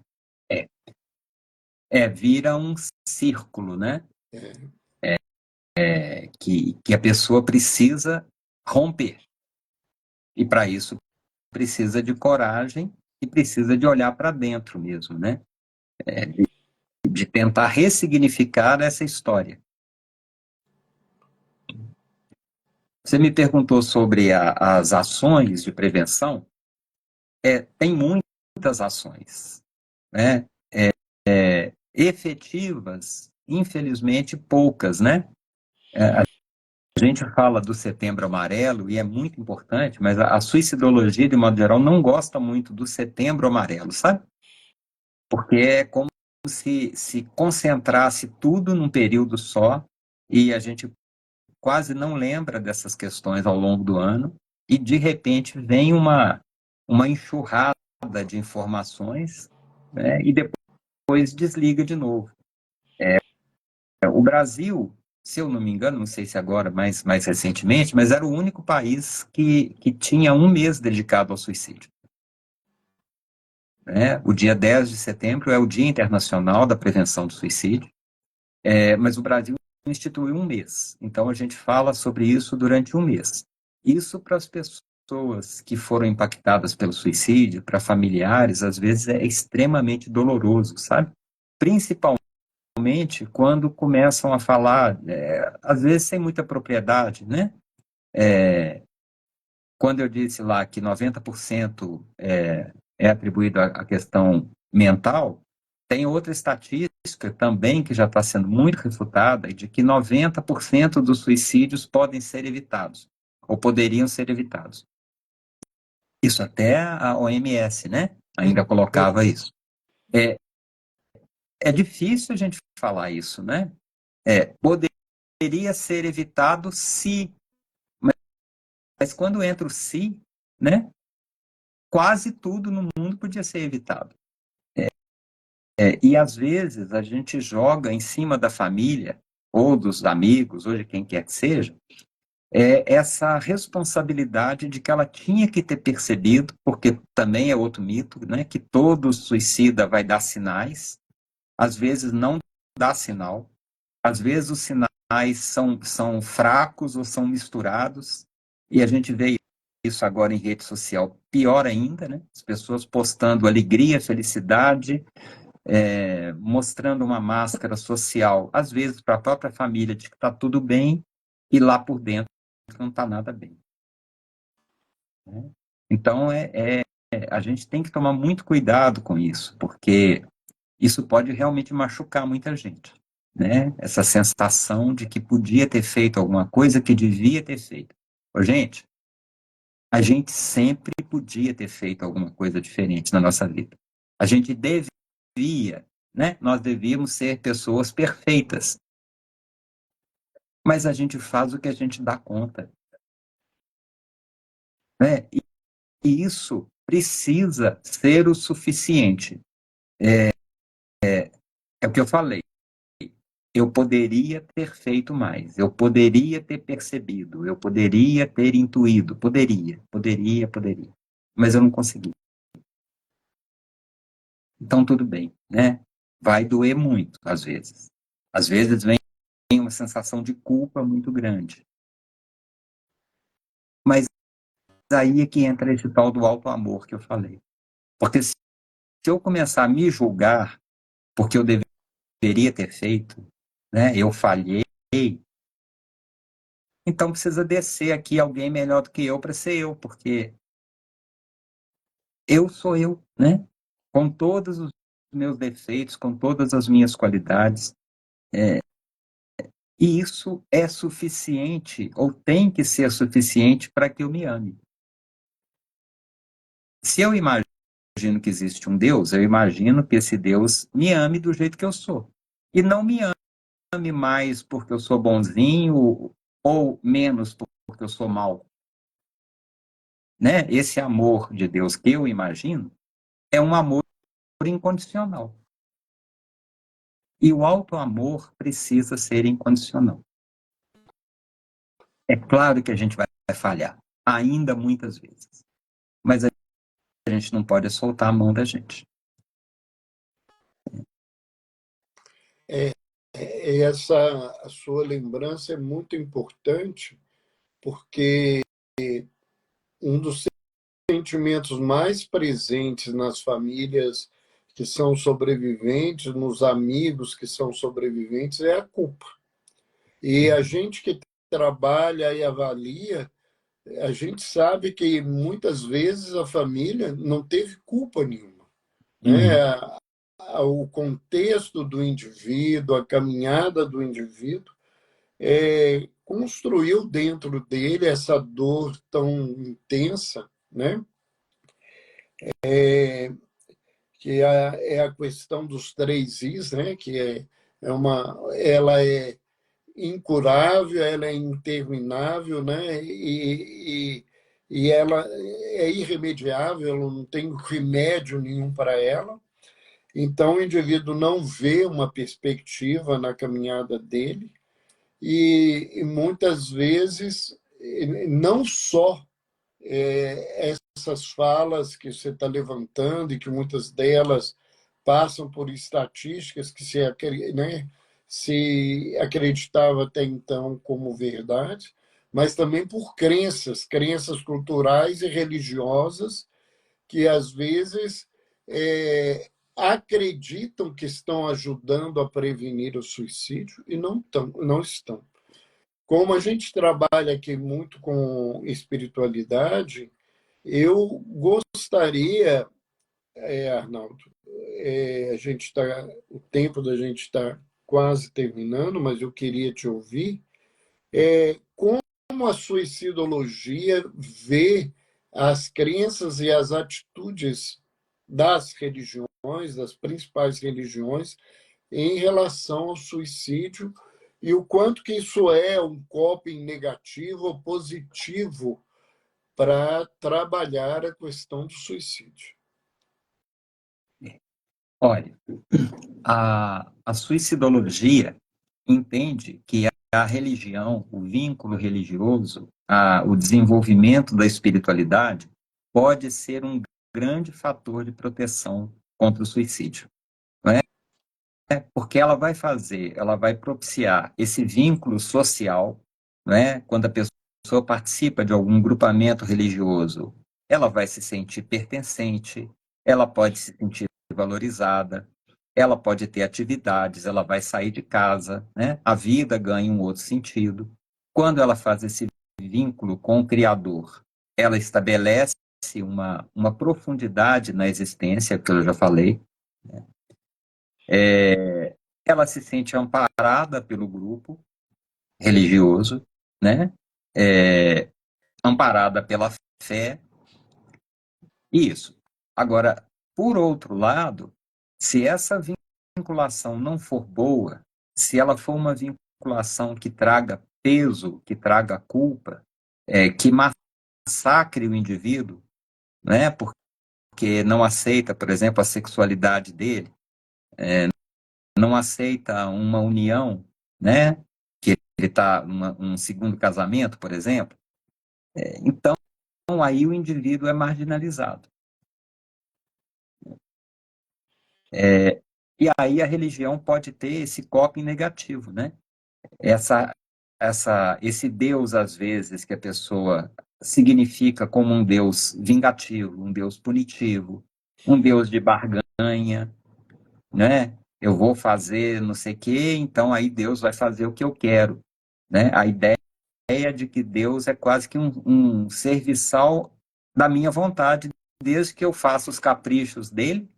É, vira um círculo, né? Que a pessoa precisa romper. E para isso precisa de coragem e precisa de olhar para dentro mesmo, né? De tentar ressignificar essa história. Você me perguntou sobre as ações de prevenção. Tem muitas ações, né? Efetivas, infelizmente, poucas, né? A gente fala do Setembro Amarelo e é muito importante, mas a suicidologia, de modo geral, não gosta muito do Setembro Amarelo, sabe? Porque é como se concentrasse tudo num período só e a gente quase não lembra dessas questões ao longo do ano e, de repente, vem uma enxurrada de informações, né? E depois desliga de novo. O Brasil, se eu não me engano, não sei se agora, mais recentemente, mas era o único país que tinha um mês dedicado ao suicídio. Né? O dia 10 de setembro é o Dia Internacional da Prevenção do Suicídio, mas o Brasil instituiu um mês. Então, a gente fala sobre isso durante um mês. Isso para as pessoas que foram impactadas pelo suicídio, para familiares, às vezes é extremamente doloroso, sabe? Principalmente quando começam a falar, às vezes sem muita propriedade, né? Quando eu disse lá que 90% é atribuído à questão mental, tem outra estatística também que já está sendo muito refutada, de que 90% dos suicídios podem ser evitados, ou poderiam ser evitados. Isso até a OMS, né? Ainda colocava isso. É difícil a gente falar isso, né? Poderia ser evitado se, mas quando entra o se, né? Quase tudo no mundo podia ser evitado. E às vezes a gente joga em cima da família, ou dos amigos, ou de quem quer que seja, essa responsabilidade de que ela tinha que ter percebido, porque também é outro mito, né, que todo suicida vai dar sinais, às vezes não dá sinal, às vezes os sinais são fracos ou são misturados, e a gente vê isso agora em rede social, pior ainda, né, as pessoas postando alegria, felicidade, mostrando uma máscara social, às vezes para a própria família, de que está tudo bem, e lá por dentro não está nada bem. Né? Então, a gente tem que tomar muito cuidado com isso, porque isso pode realmente machucar muita gente. Né? Essa sensação de que podia ter feito alguma coisa que devia ter feito. Gente, a gente sempre podia ter feito alguma coisa diferente na nossa vida. A gente devia, né? Nós devíamos ser pessoas perfeitas. Mas a gente faz o que a gente dá conta. Né? E isso precisa ser o suficiente. É o que eu falei. Eu poderia ter feito mais, eu poderia ter percebido, eu poderia ter intuído, poderia. Mas eu não consegui. Então, tudo bem, né? Vai doer muito, às vezes. Às vezes vem uma sensação de culpa muito grande. Mas aí é que entra esse tal do auto-amor que eu falei. Porque se eu começar a me julgar porque eu deveria ter feito, né? Eu falhei, então precisa descer aqui alguém melhor do que eu para ser eu, porque eu sou eu, né? Com todos os meus defeitos, com todas as minhas qualidades. E isso é suficiente, ou tem que ser suficiente para que eu me ame. Se eu imagino que existe um Deus, eu imagino que esse Deus me ame do jeito que eu sou. E não me ame mais porque eu sou bonzinho ou menos porque eu sou mau. Né? Esse amor de Deus que eu imagino é um amor incondicional. E o auto-amor precisa ser incondicional. É claro que a gente vai falhar, ainda muitas vezes. Mas a gente não pode soltar a mão da gente. Essa a sua lembrança é muito importante, porque um dos sentimentos mais presentes nas famílias que são sobreviventes, nos amigos que são sobreviventes, é a culpa. E a gente que trabalha e avalia, a gente sabe que muitas vezes a família não teve culpa nenhuma. Né? O contexto do indivíduo, a caminhada do indivíduo, construiu dentro dele essa dor tão intensa, né? Que é a questão dos três Is, né? Que ela é incurável, ela é interminável, né? E ela é irremediável, não tem remédio nenhum para ela. Então, o indivíduo não vê uma perspectiva na caminhada dele e muitas vezes, não só essas falas que você está levantando e que muitas delas passam por estatísticas que né, se acreditava até então como verdade, mas também por crenças culturais e religiosas que às vezes acreditam que estão ajudando a prevenir o suicídio e não estão. Como a gente trabalha aqui muito com espiritualidade, eu gostaria, Arnaldo, o tempo da gente está quase terminando, mas eu queria te ouvir. Como a suicidologia vê as crenças e as atitudes das religiões, das principais religiões, em relação ao suicídio e o quanto que isso é um coping negativo ou positivo para trabalhar a questão do suicídio. Olha, a suicidologia entende que a religião, o vínculo religioso, o desenvolvimento da espiritualidade pode ser um grande fator de proteção contra o suicídio. Não é? Porque ela vai propiciar esse vínculo social, não é? Quando a pessoa participa de algum grupamento religioso, ela vai se sentir pertencente, ela pode se sentir valorizada, ela pode ter atividades, ela vai sair de casa, né? A vida ganha um outro sentido. Quando ela faz esse vínculo com o Criador, ela estabelece uma profundidade na existência, que eu já falei. Ela se sente amparada pelo grupo religioso, né? Amparada pela fé, isso. Agora, por outro lado, se essa vinculação não for boa, se ela for uma vinculação que traga peso, que traga culpa, que massacre o indivíduo, né? Porque não aceita, por exemplo, a sexualidade dele, não aceita uma união, né? Que ele está um segundo casamento, por exemplo. Então, aí o indivíduo é marginalizado. E aí a religião pode ter esse coping negativo, né? Esse Deus, às vezes, que a pessoa significa como um Deus vingativo, um Deus punitivo, um Deus de barganha, né? Eu vou fazer não sei o quê, então aí Deus vai fazer o que eu quero, né? A ideia de que Deus é quase que um serviçal da minha vontade, desde que eu faça os caprichos dele,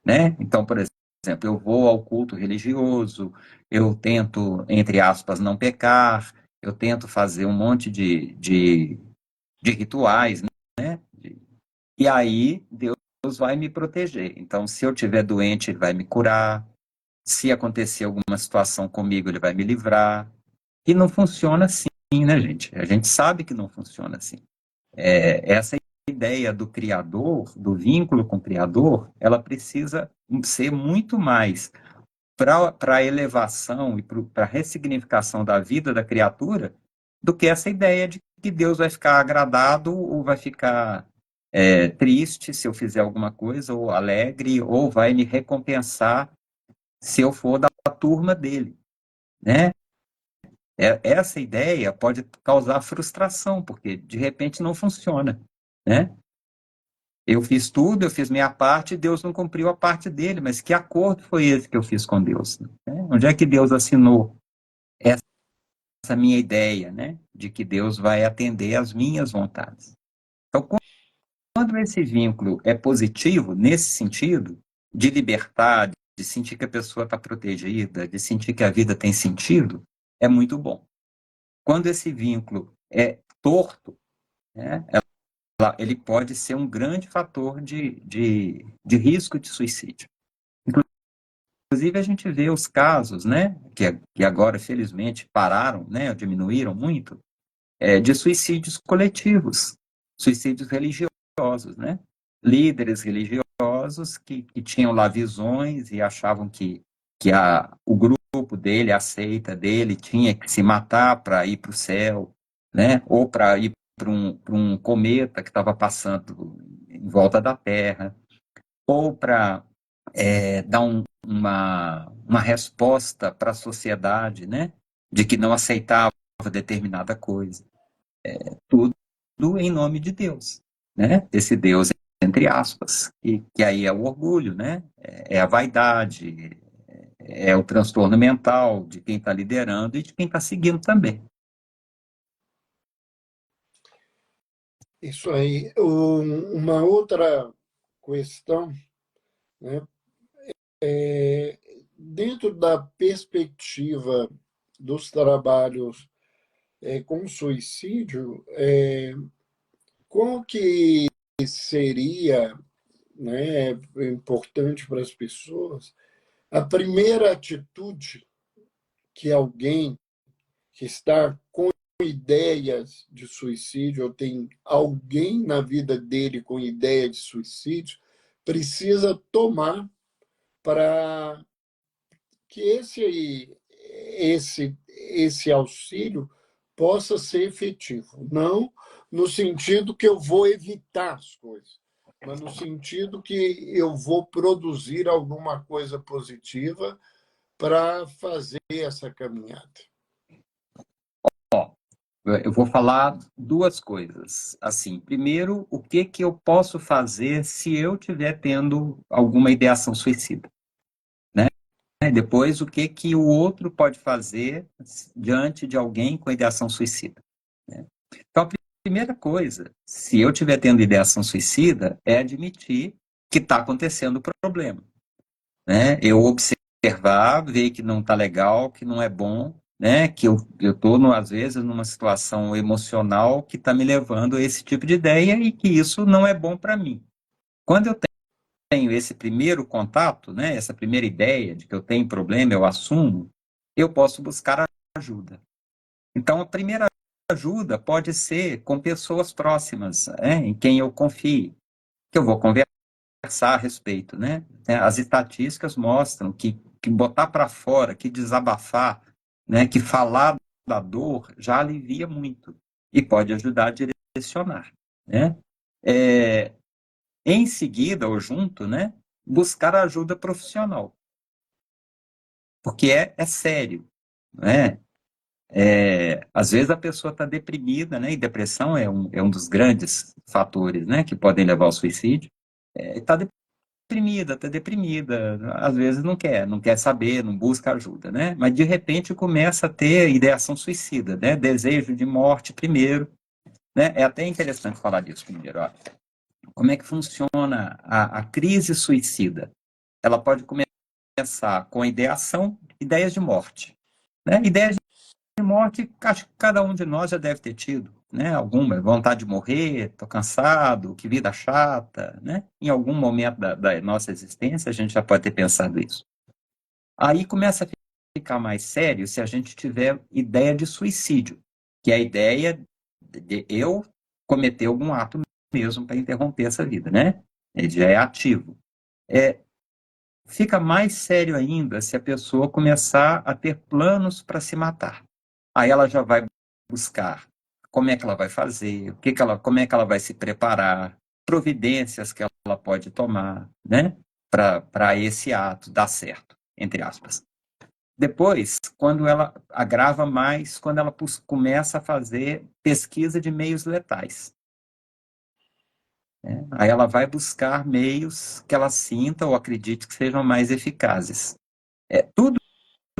né? Então, por exemplo, eu vou ao culto religioso, eu tento, entre aspas, não pecar, eu tento fazer um monte de rituais, né? E aí Deus vai me proteger. Então, se eu estiver doente, ele vai me curar. Se acontecer alguma situação comigo, ele vai me livrar. E não funciona assim, né, gente? A gente sabe que não funciona assim. Essa ideia do Criador, do vínculo com o Criador, ela precisa ser muito mais para a elevação e para a ressignificação da vida da criatura do que essa ideia de que Deus vai ficar agradado ou vai ficar triste se eu fizer alguma coisa, ou alegre, ou vai me recompensar se eu for da turma dele, né? Essa ideia pode causar frustração, porque de repente não funciona, né? Eu fiz tudo, eu fiz minha parte, Deus não cumpriu a parte dele, mas que acordo foi esse que eu fiz com Deus? Né? Onde é que Deus assinou essa minha ideia, né? De que Deus vai atender às minhas vontades? Então, quando esse vínculo é positivo, nesse sentido, de libertar, de sentir que a pessoa está protegida, de sentir que a vida tem sentido, é muito bom. Quando esse vínculo é torto, né, ele pode ser um grande fator de risco de suicídio. Inclusive, a gente vê os casos, né, que agora, felizmente, pararam, né, diminuíram muito, de suicídios coletivos, suicídios religiosos, né? Líderes religiosos religiosos que tinham lá visões e achavam que o grupo dele, a seita dele, tinha que se matar para ir para o céu, né? Ou para ir para um cometa que estava passando em volta da Terra, ou para dar uma resposta para a sociedade, né? De que não aceitava determinada coisa. Tudo em nome de Deus, né? Esse Deus, entre aspas, que aí é o orgulho, né? É a vaidade, é o transtorno mental de quem está liderando e de quem está seguindo também. Isso aí. Uma outra questão, né? Dentro da perspectiva dos trabalhos com suicídio, como que seria, né, importante para as pessoas a primeira atitude que alguém que está com ideias de suicídio, ou tem alguém na vida dele com ideia de suicídio, precisa tomar para que esse auxílio possa ser efetivo. Não no sentido que eu vou evitar as coisas, mas no sentido que eu vou produzir alguma coisa positiva para fazer essa caminhada. Ó, eu vou falar duas coisas. Assim, primeiro, o que eu posso fazer se eu estiver tendo alguma ideação suicida? Né? Depois, o que o outro pode fazer diante de alguém com ideação suicida? Né? Então, a primeira coisa, se eu estiver tendo ideação suicida, é admitir que está acontecendo o problema. Né? Eu observar, ver que não está legal, que não é bom, né? Que eu estou, às vezes, numa situação emocional que está me levando a esse tipo de ideia e que isso não é bom para mim. Quando eu tenho esse primeiro contato, né? Essa primeira ideia de que eu tenho problema, eu assumo, eu posso buscar ajuda. Então, a primeira ajuda pode ser com pessoas próximas, né? Em quem eu confie, que eu vou conversar a respeito, né? As estatísticas mostram que botar para fora, que desabafar, né? Que falar da dor já alivia muito e pode ajudar a direcionar, né? Em seguida ou junto, né? Buscar ajuda profissional, porque é sério, né? Às vezes a pessoa está deprimida, né? E depressão é um dos grandes fatores, né? Que podem levar ao suicídio. Está deprimida, às vezes não quer saber, não busca ajuda, né? Mas de repente começa a ter ideação suicida, né? Desejo de morte primeiro, né? É até interessante falar disso primeiro, ó. Como é que funciona a crise suicida? Ela pode começar com a ideação, ideias de morte, né? Ideias de morte, acho que cada um de nós já deve ter tido, né? Alguma vontade de morrer, estou cansado, que vida chata, né? Em algum momento da nossa existência, a gente já pode ter pensado isso. Aí começa a ficar mais sério se a gente tiver ideia de suicídio, que é a ideia de eu cometer algum ato mesmo para interromper essa vida, né? Ele já é ativo. Fica mais sério ainda se a pessoa começar a ter planos para se matar. Aí ela já vai buscar como é que ela vai fazer, como é que ela vai se preparar, providências que ela pode tomar, né, para esse ato dar certo, entre aspas. Depois, quando ela agrava mais, quando ela começa a fazer pesquisa de meios letais. Né? Aí ela vai buscar meios que ela sinta ou acredite que sejam mais eficazes. Tudo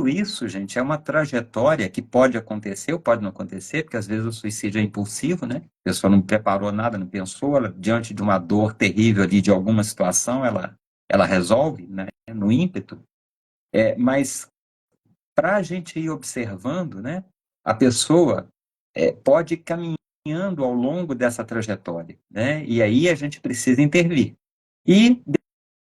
isso, gente, é uma trajetória que pode acontecer ou pode não acontecer, porque às vezes o suicídio é impulsivo, né? A pessoa não preparou nada, não pensou, ela, diante de uma dor terrível ali, de alguma situação, ela resolve, né, no ímpeto. Mas para a gente ir observando, né, a pessoa pode ir caminhando ao longo dessa trajetória, né? E aí a gente precisa intervir. E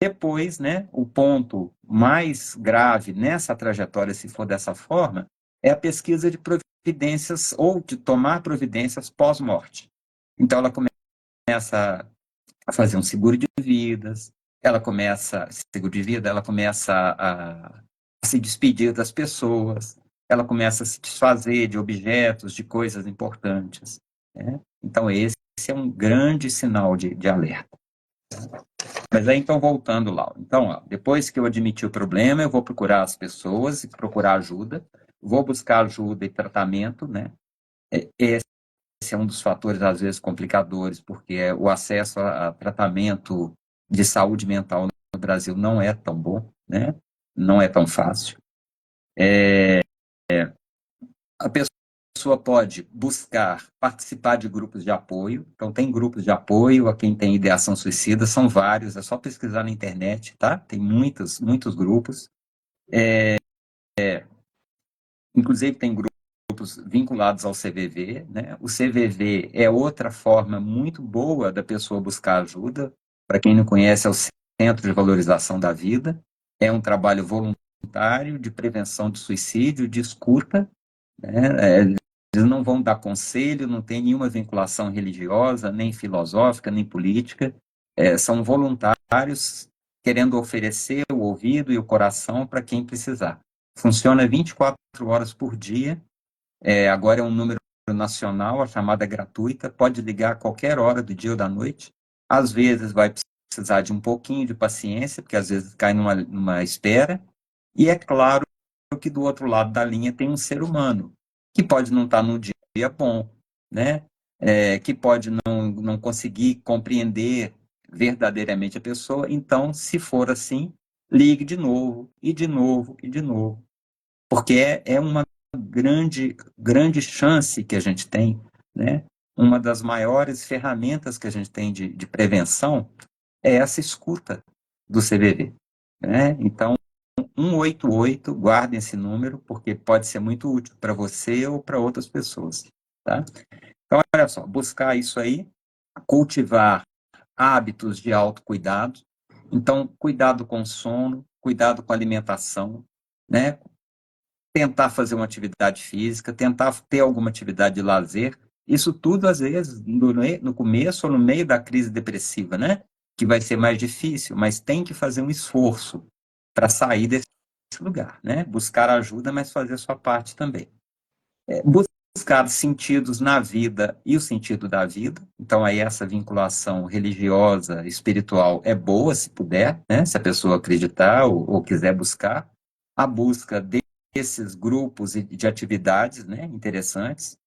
depois, né, o ponto mais grave nessa trajetória, se for dessa forma, é a pesquisa de providências ou de tomar providências pós-morte. Então, ela começa a fazer um seguro de vidas, ela começa, seguro de vida, ela começa a se despedir das pessoas, ela começa a se desfazer de objetos, de coisas importantes, né? Então, esse é um grande sinal de alerta. Mas aí, então, voltando lá. Então, ó, depois que eu admiti o problema, eu vou procurar as pessoas e procurar ajuda, vou buscar ajuda e tratamento, né? Esse é um dos fatores, às vezes, complicadores, porque o acesso a tratamento de saúde mental no Brasil não é tão bom, né? Não é tão fácil. A pessoa pode buscar participar de grupos de apoio. Então, tem grupos de apoio a quem tem ideação suicida, são vários, é só pesquisar na internet, tá? Tem muitos grupos. Inclusive, tem grupos vinculados ao CVV, né? O CVV é outra forma muito boa da pessoa buscar ajuda. Para quem não conhece, é o Centro de Valorização da Vida. É um trabalho voluntário de prevenção de suicídio, de escuta, né? Eles não vão dar conselho, não tem nenhuma vinculação religiosa, nem filosófica, nem política. São voluntários querendo oferecer o ouvido e o coração para quem precisar. Funciona 24 horas por dia. Agora é um número nacional, a chamada é gratuita, pode ligar a qualquer hora do dia ou da noite. Às vezes vai precisar de um pouquinho de paciência, porque às vezes cai numa espera. E é claro que do outro lado da linha tem um ser humano, que pode não estar no dia bom, né? Que pode não conseguir compreender verdadeiramente a pessoa. Então, se for assim, ligue de novo, e de novo, e de novo. Porque é uma grande chance que a gente tem, né? Uma das maiores ferramentas que a gente tem de prevenção é essa escuta do CVV, né? Então, 188, guardem esse número, porque pode ser muito útil para você ou para outras pessoas, tá? Então, olha só, buscar isso aí, cultivar hábitos de autocuidado. Então, cuidado com o sono, cuidado com a alimentação, né? Tentar fazer uma atividade física, tentar ter alguma atividade de lazer. Isso tudo, às vezes, no começo ou no meio da crise depressiva, né? Que vai ser mais difícil, mas tem que fazer um esforço para sair desse lugar, né? Buscar ajuda, mas fazer a sua parte também. Buscar sentidos na vida e o sentido da vida. Então, aí essa vinculação religiosa, espiritual é boa, se puder, né? Se a pessoa acreditar ou quiser buscar. A busca desses grupos e de atividades, né, interessantes.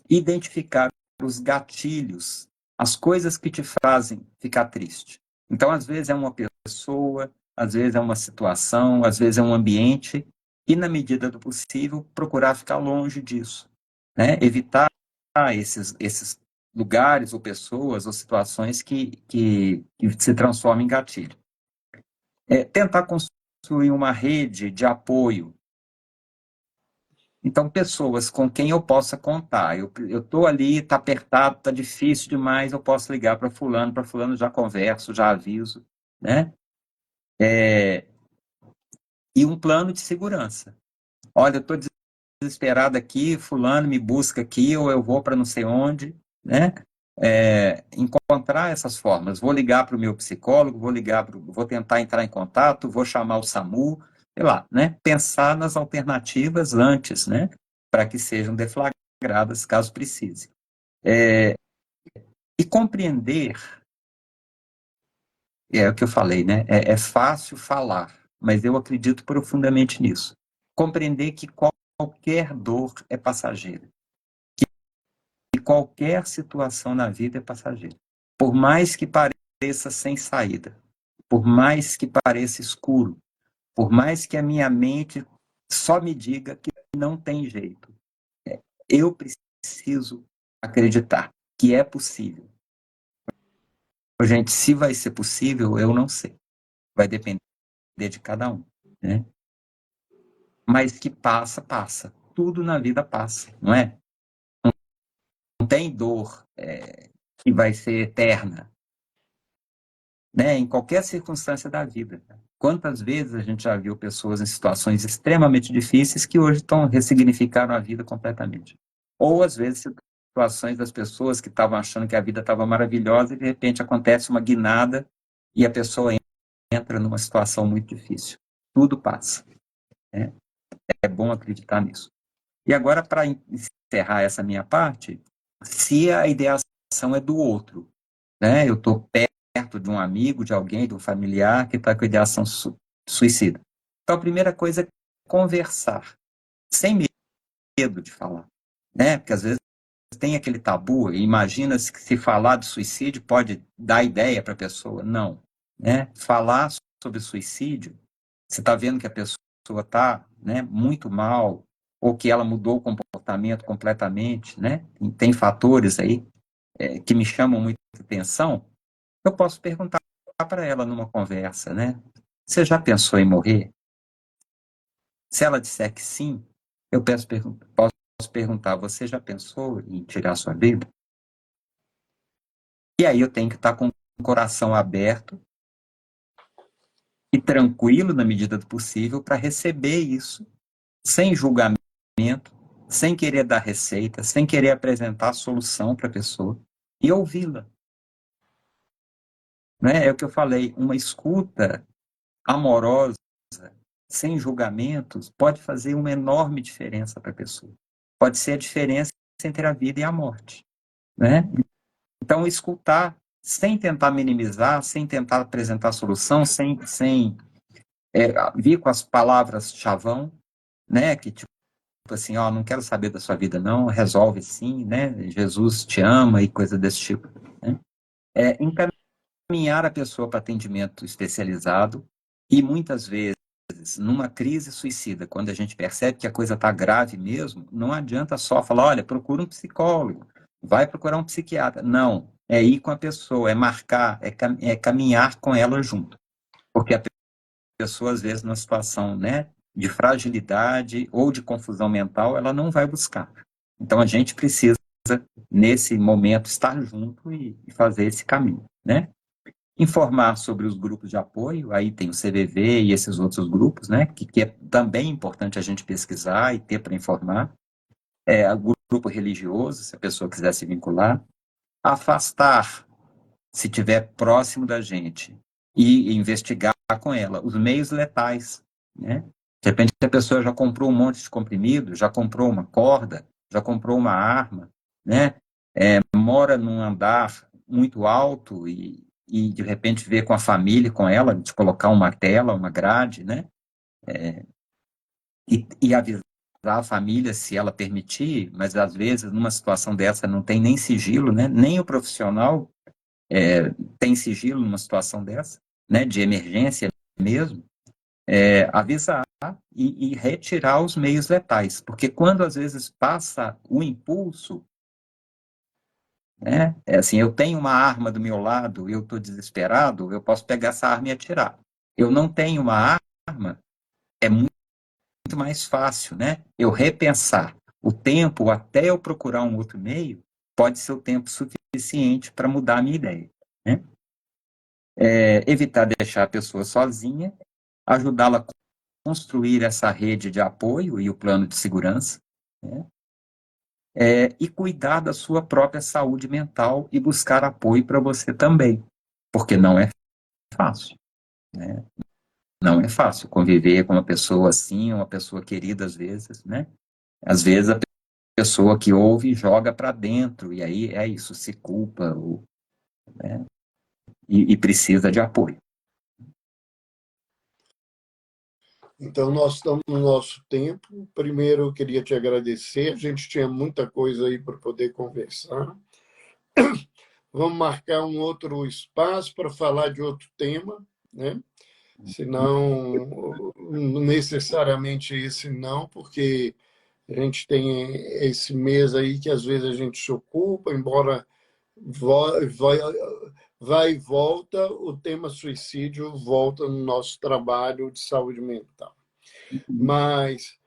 Identificar os gatilhos, as coisas que te fazem ficar triste. Então, às vezes é uma pessoa, às vezes é uma situação, às vezes é um ambiente, e, na medida do possível, procurar ficar longe disso, né? Evitar esses lugares ou pessoas ou situações que se transformam em gatilho. Tentar construir uma rede de apoio. Então, pessoas com quem eu possa contar. Eu estou ali, está apertado, está difícil demais, eu posso ligar para fulano já converso, já aviso, né? E um plano de segurança. Olha, eu estou desesperado aqui, fulano me busca aqui, ou eu vou para não sei onde, né? Encontrar essas formas. Vou ligar para o meu psicólogo, vou tentar entrar em contato, vou chamar o SAMU, sei lá, né? Pensar nas alternativas antes, né? Para que sejam deflagradas caso precise. E compreender, é o que eu falei, né? É fácil falar, mas eu acredito profundamente nisso. Compreender que qualquer dor é passageira. E qualquer situação na vida é passageira. Por mais que pareça sem saída, por mais que pareça escuro, por mais que a minha mente só me diga que não tem jeito, eu preciso acreditar que é possível. Gente, se vai ser possível, eu não sei. Vai depender de cada um, né? Mas que passa, passa. Tudo na vida passa, não é? Não tem dor que vai ser eterna, né? Em qualquer circunstância da vida. Quantas vezes a gente já viu pessoas em situações extremamente difíceis que hoje ressignificaram a vida completamente? Ou, às vezes, situações das pessoas que estavam achando que a vida estava maravilhosa e, de repente, acontece uma guinada e a pessoa entra numa situação muito difícil. Tudo passa, né? É bom acreditar nisso. E agora, para encerrar essa minha parte, se a ideação é do outro, né? Eu estou perto de um amigo, de alguém, de um familiar que está com ideação suicida. Então, a primeira coisa é conversar, sem medo de falar, né? Porque às vezes tem aquele tabu, e imagina se falar de suicídio pode dar ideia para a pessoa. Não, né? Falar sobre suicídio, você está vendo que a pessoa está, né, muito mal, ou que ela mudou o comportamento completamente, né? Tem fatores aí que me chamam muita atenção. Eu posso perguntar para ela numa conversa, né? Você já pensou em morrer? Se ela disser que sim, eu posso perguntar, você já pensou em tirar sua vida? E aí eu tenho que estar com o coração aberto e tranquilo na medida do possível para receber isso, sem julgamento, sem querer dar receita, sem querer apresentar a solução para a pessoa e ouvi-la. Né? É o que eu falei, uma escuta amorosa, sem julgamentos, pode fazer uma enorme diferença para a pessoa. Pode ser a diferença entre a vida e a morte. Né? Então, escutar sem tentar minimizar, sem tentar apresentar solução, sem vir com as palavras chavão, né? Que tipo assim, ó, não quero saber da sua vida não, resolve sim, né? Jesus te ama e coisa desse tipo. Né? Encaminhar a pessoa para atendimento especializado e muitas vezes numa crise suicida, quando a gente percebe que a coisa está grave mesmo, não adianta só falar, olha, procura um psicólogo, vai procurar um psiquiatra. Não, é ir com a pessoa, é marcar, é caminhar com ela junto. Porque a pessoa, às vezes, numa situação, né, de fragilidade ou de confusão mental, ela não vai buscar. Então, a gente precisa, nesse momento, estar junto e fazer esse caminho, né? Informar sobre os grupos de apoio, aí tem o CVV e esses outros grupos, né, que é também importante a gente pesquisar e ter para informar. O grupo religioso, se a pessoa quiser se vincular. Afastar, se estiver próximo da gente, e investigar com ela os meios letais, né? De repente a pessoa já comprou um monte de comprimido, já comprou uma corda, já comprou uma arma, né? Mora num andar muito alto e de repente vê com a família, com ela, de colocar uma tela, uma grade, né? E avisar a família se ela permitir, mas às vezes numa situação dessa não tem nem sigilo, né? Nem o profissional tem sigilo numa situação dessa, né? De emergência mesmo, avisar e retirar os meios letais, porque quando às vezes passa o impulso, né? É assim, eu tenho uma arma do meu lado, eu estou desesperado, eu posso pegar essa arma e atirar. Eu não tenho uma arma, é muito mais fácil, né? Eu repensar o tempo até eu procurar um outro meio, pode ser o tempo suficiente para mudar a minha ideia, né? Evitar deixar a pessoa sozinha, ajudá-la a construir essa rede de apoio e o plano de segurança, né? E cuidar da sua própria saúde mental e buscar apoio para você também, porque não é fácil, né? Não é fácil conviver com uma pessoa assim, uma pessoa querida às vezes, né? Às vezes a pessoa que ouve joga para dentro, e aí é isso, se culpa, né? E precisa de apoio. Então, nós estamos no nosso tempo. Primeiro, eu queria te agradecer. A gente tinha muita coisa aí para poder conversar. Vamos marcar um outro espaço para falar de outro tema, né? Se não necessariamente esse não, porque a gente tem esse mês aí que às vezes a gente se ocupa, embora vai e volta, o tema suicídio volta no nosso trabalho de saúde mental. Mas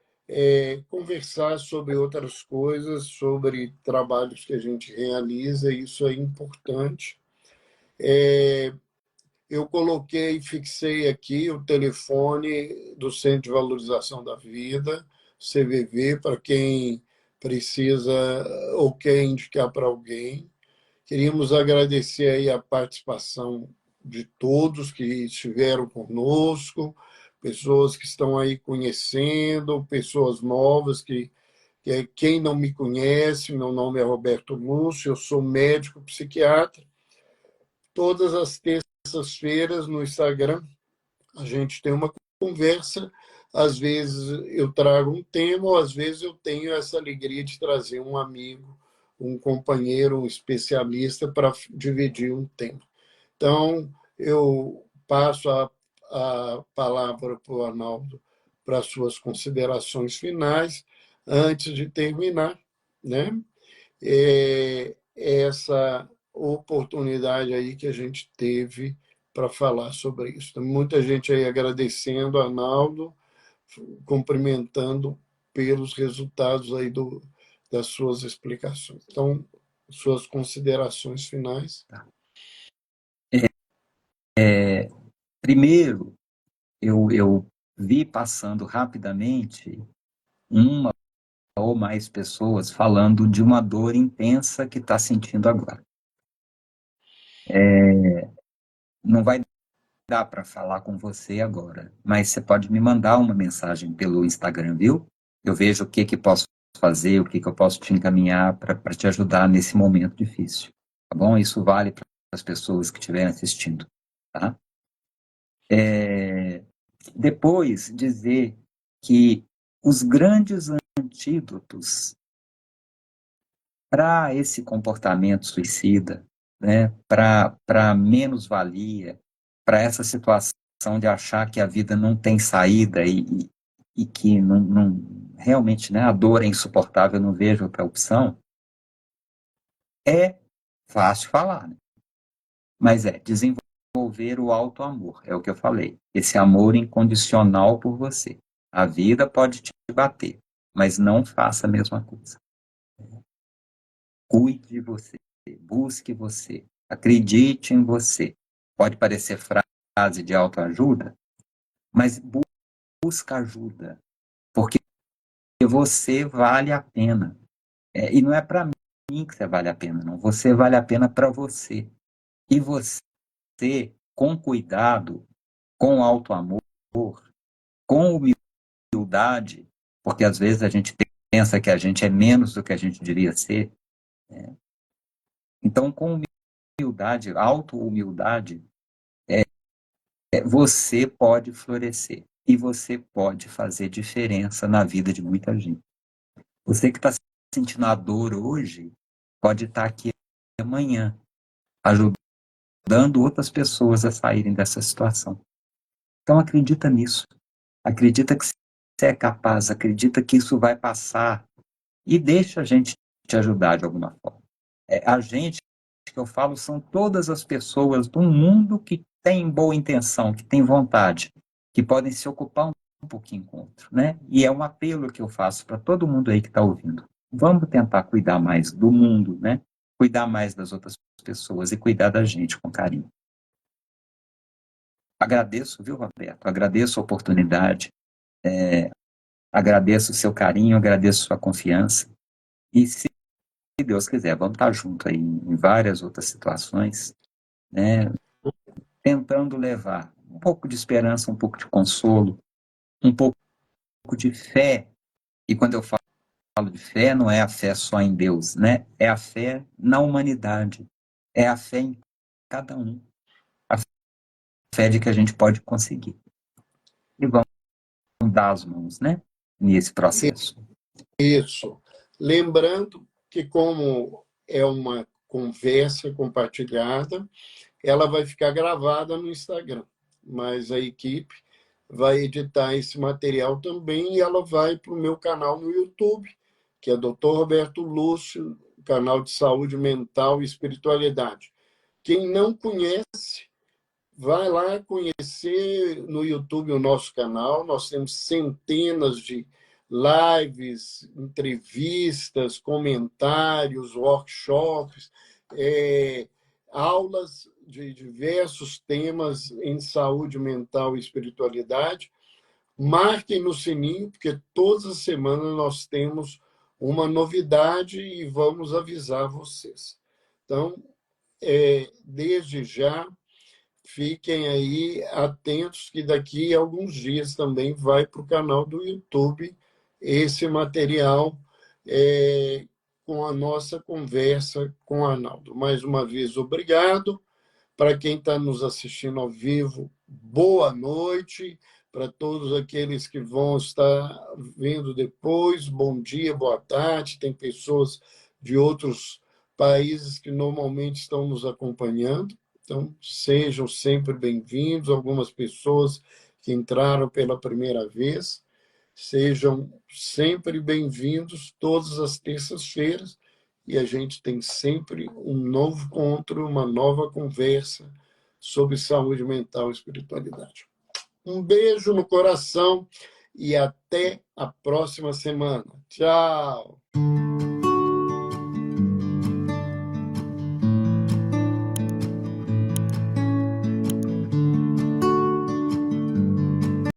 conversar sobre outras coisas, sobre trabalhos que a gente realiza, isso é importante. Eu coloquei, fixei aqui o telefone do Centro de Valorização da Vida, CVV, para quem precisa ou quer indicar para alguém. Queríamos agradecer aí a participação de todos que estiveram conosco, pessoas que estão aí conhecendo, pessoas novas que quem não me conhece, meu nome é Roberto Lúcio, eu sou médico psiquiatra. Todas as terças-feiras no Instagram a gente tem uma conversa. Às vezes eu trago um tema, ou às vezes eu tenho essa alegria de trazer um amigo, um companheiro, um especialista para dividir um tema. Então, eu passo a palavra para o Arnaldo para as suas considerações finais, antes de terminar, né? Essa oportunidade aí que a gente teve para falar sobre isso. Tem muita gente aí agradecendo, Arnaldo, cumprimentando pelos resultados aí das suas explicações. Então, suas considerações finais. Primeiro, eu vi passando rapidamente uma ou mais pessoas falando de uma dor intensa que está sentindo agora. Não vai dar para falar com você agora, mas você pode me mandar uma mensagem pelo Instagram, viu? Eu vejo o que posso fazer, o que eu posso te encaminhar para te ajudar nesse momento difícil, tá bom? Isso vale para as pessoas que estiverem assistindo, tá? Depois, dizer que os grandes antídotos para esse comportamento suicida, né, para menos-valia, para essa situação de achar que a vida não tem saída e que realmente, né, a dor é insuportável, não vejo outra opção, é fácil falar, né? Mas é desenvolver o auto-amor, é o que eu falei, esse amor incondicional por você. A vida pode te bater, mas não faça a mesma coisa. Cuide de você, busque você, acredite em você. Pode parecer frase de autoajuda, mas busca ajuda, porque você vale a pena. E não é para mim que você vale a pena, não. Você vale a pena para você. E você, com cuidado, com auto-amor, com humildade, porque às vezes a gente pensa que a gente é menos do que a gente devia ser. Então, com humildade, auto-humildade, você pode florescer e você pode fazer diferença na vida de muita gente. Você que está sentindo a dor hoje, pode estar aqui amanhã, ajudando outras pessoas a saírem dessa situação. Então acredita nisso. Acredita que você é capaz, acredita que isso vai passar e deixa a gente te ajudar de alguma forma. A gente, que eu falo, são todas as pessoas do mundo que têm boa intenção, que têm vontade, que podem se ocupar um pouquinho com o outro, né? E é um apelo que eu faço para todo mundo aí que está ouvindo. Vamos tentar cuidar mais do mundo, né? Cuidar mais das outras pessoas e cuidar da gente com carinho. Agradeço, viu, Roberto? Agradeço a oportunidade, agradeço o seu carinho, agradeço a sua confiança. E se Deus quiser, vamos estar junto aí em várias outras situações, né? Tentando levar um pouco de esperança, um pouco de consolo, um pouco de fé. E quando eu falo de fé, não é a fé só em Deus, né? É a fé na humanidade, é a fé em cada um, a fé de que a gente pode conseguir. E vamos dar as mãos, né? Nesse processo. Isso. Lembrando que, como é uma conversa compartilhada, ela vai ficar gravada no Instagram, mas a equipe vai editar esse material também e ela vai para o meu canal no YouTube, que é Dr. Roberto Lúcio, canal de saúde mental e espiritualidade. Quem não conhece, vai lá conhecer no YouTube o nosso canal. Nós temos centenas de lives, entrevistas, comentários, workshops, aulas de diversos temas em saúde mental e espiritualidade. Marquem no sininho, porque todas as semanas nós temos uma novidade e vamos avisar vocês. Então, desde já, fiquem aí atentos que daqui a alguns dias também vai para o canal do YouTube esse material com a nossa conversa com o Arnaldo. Mais uma vez, obrigado. Para quem está nos assistindo ao vivo, boa noite. Para todos aqueles que vão estar vendo depois, bom dia, boa tarde. Tem pessoas de outros países que normalmente estão nos acompanhando. Então, sejam sempre bem-vindos. Algumas pessoas que entraram pela primeira vez, sejam sempre bem-vindos todas as terças-feiras. E a gente tem sempre um novo encontro, uma nova conversa sobre saúde mental e espiritualidade. Um beijo no coração e até a próxima semana. Tchau!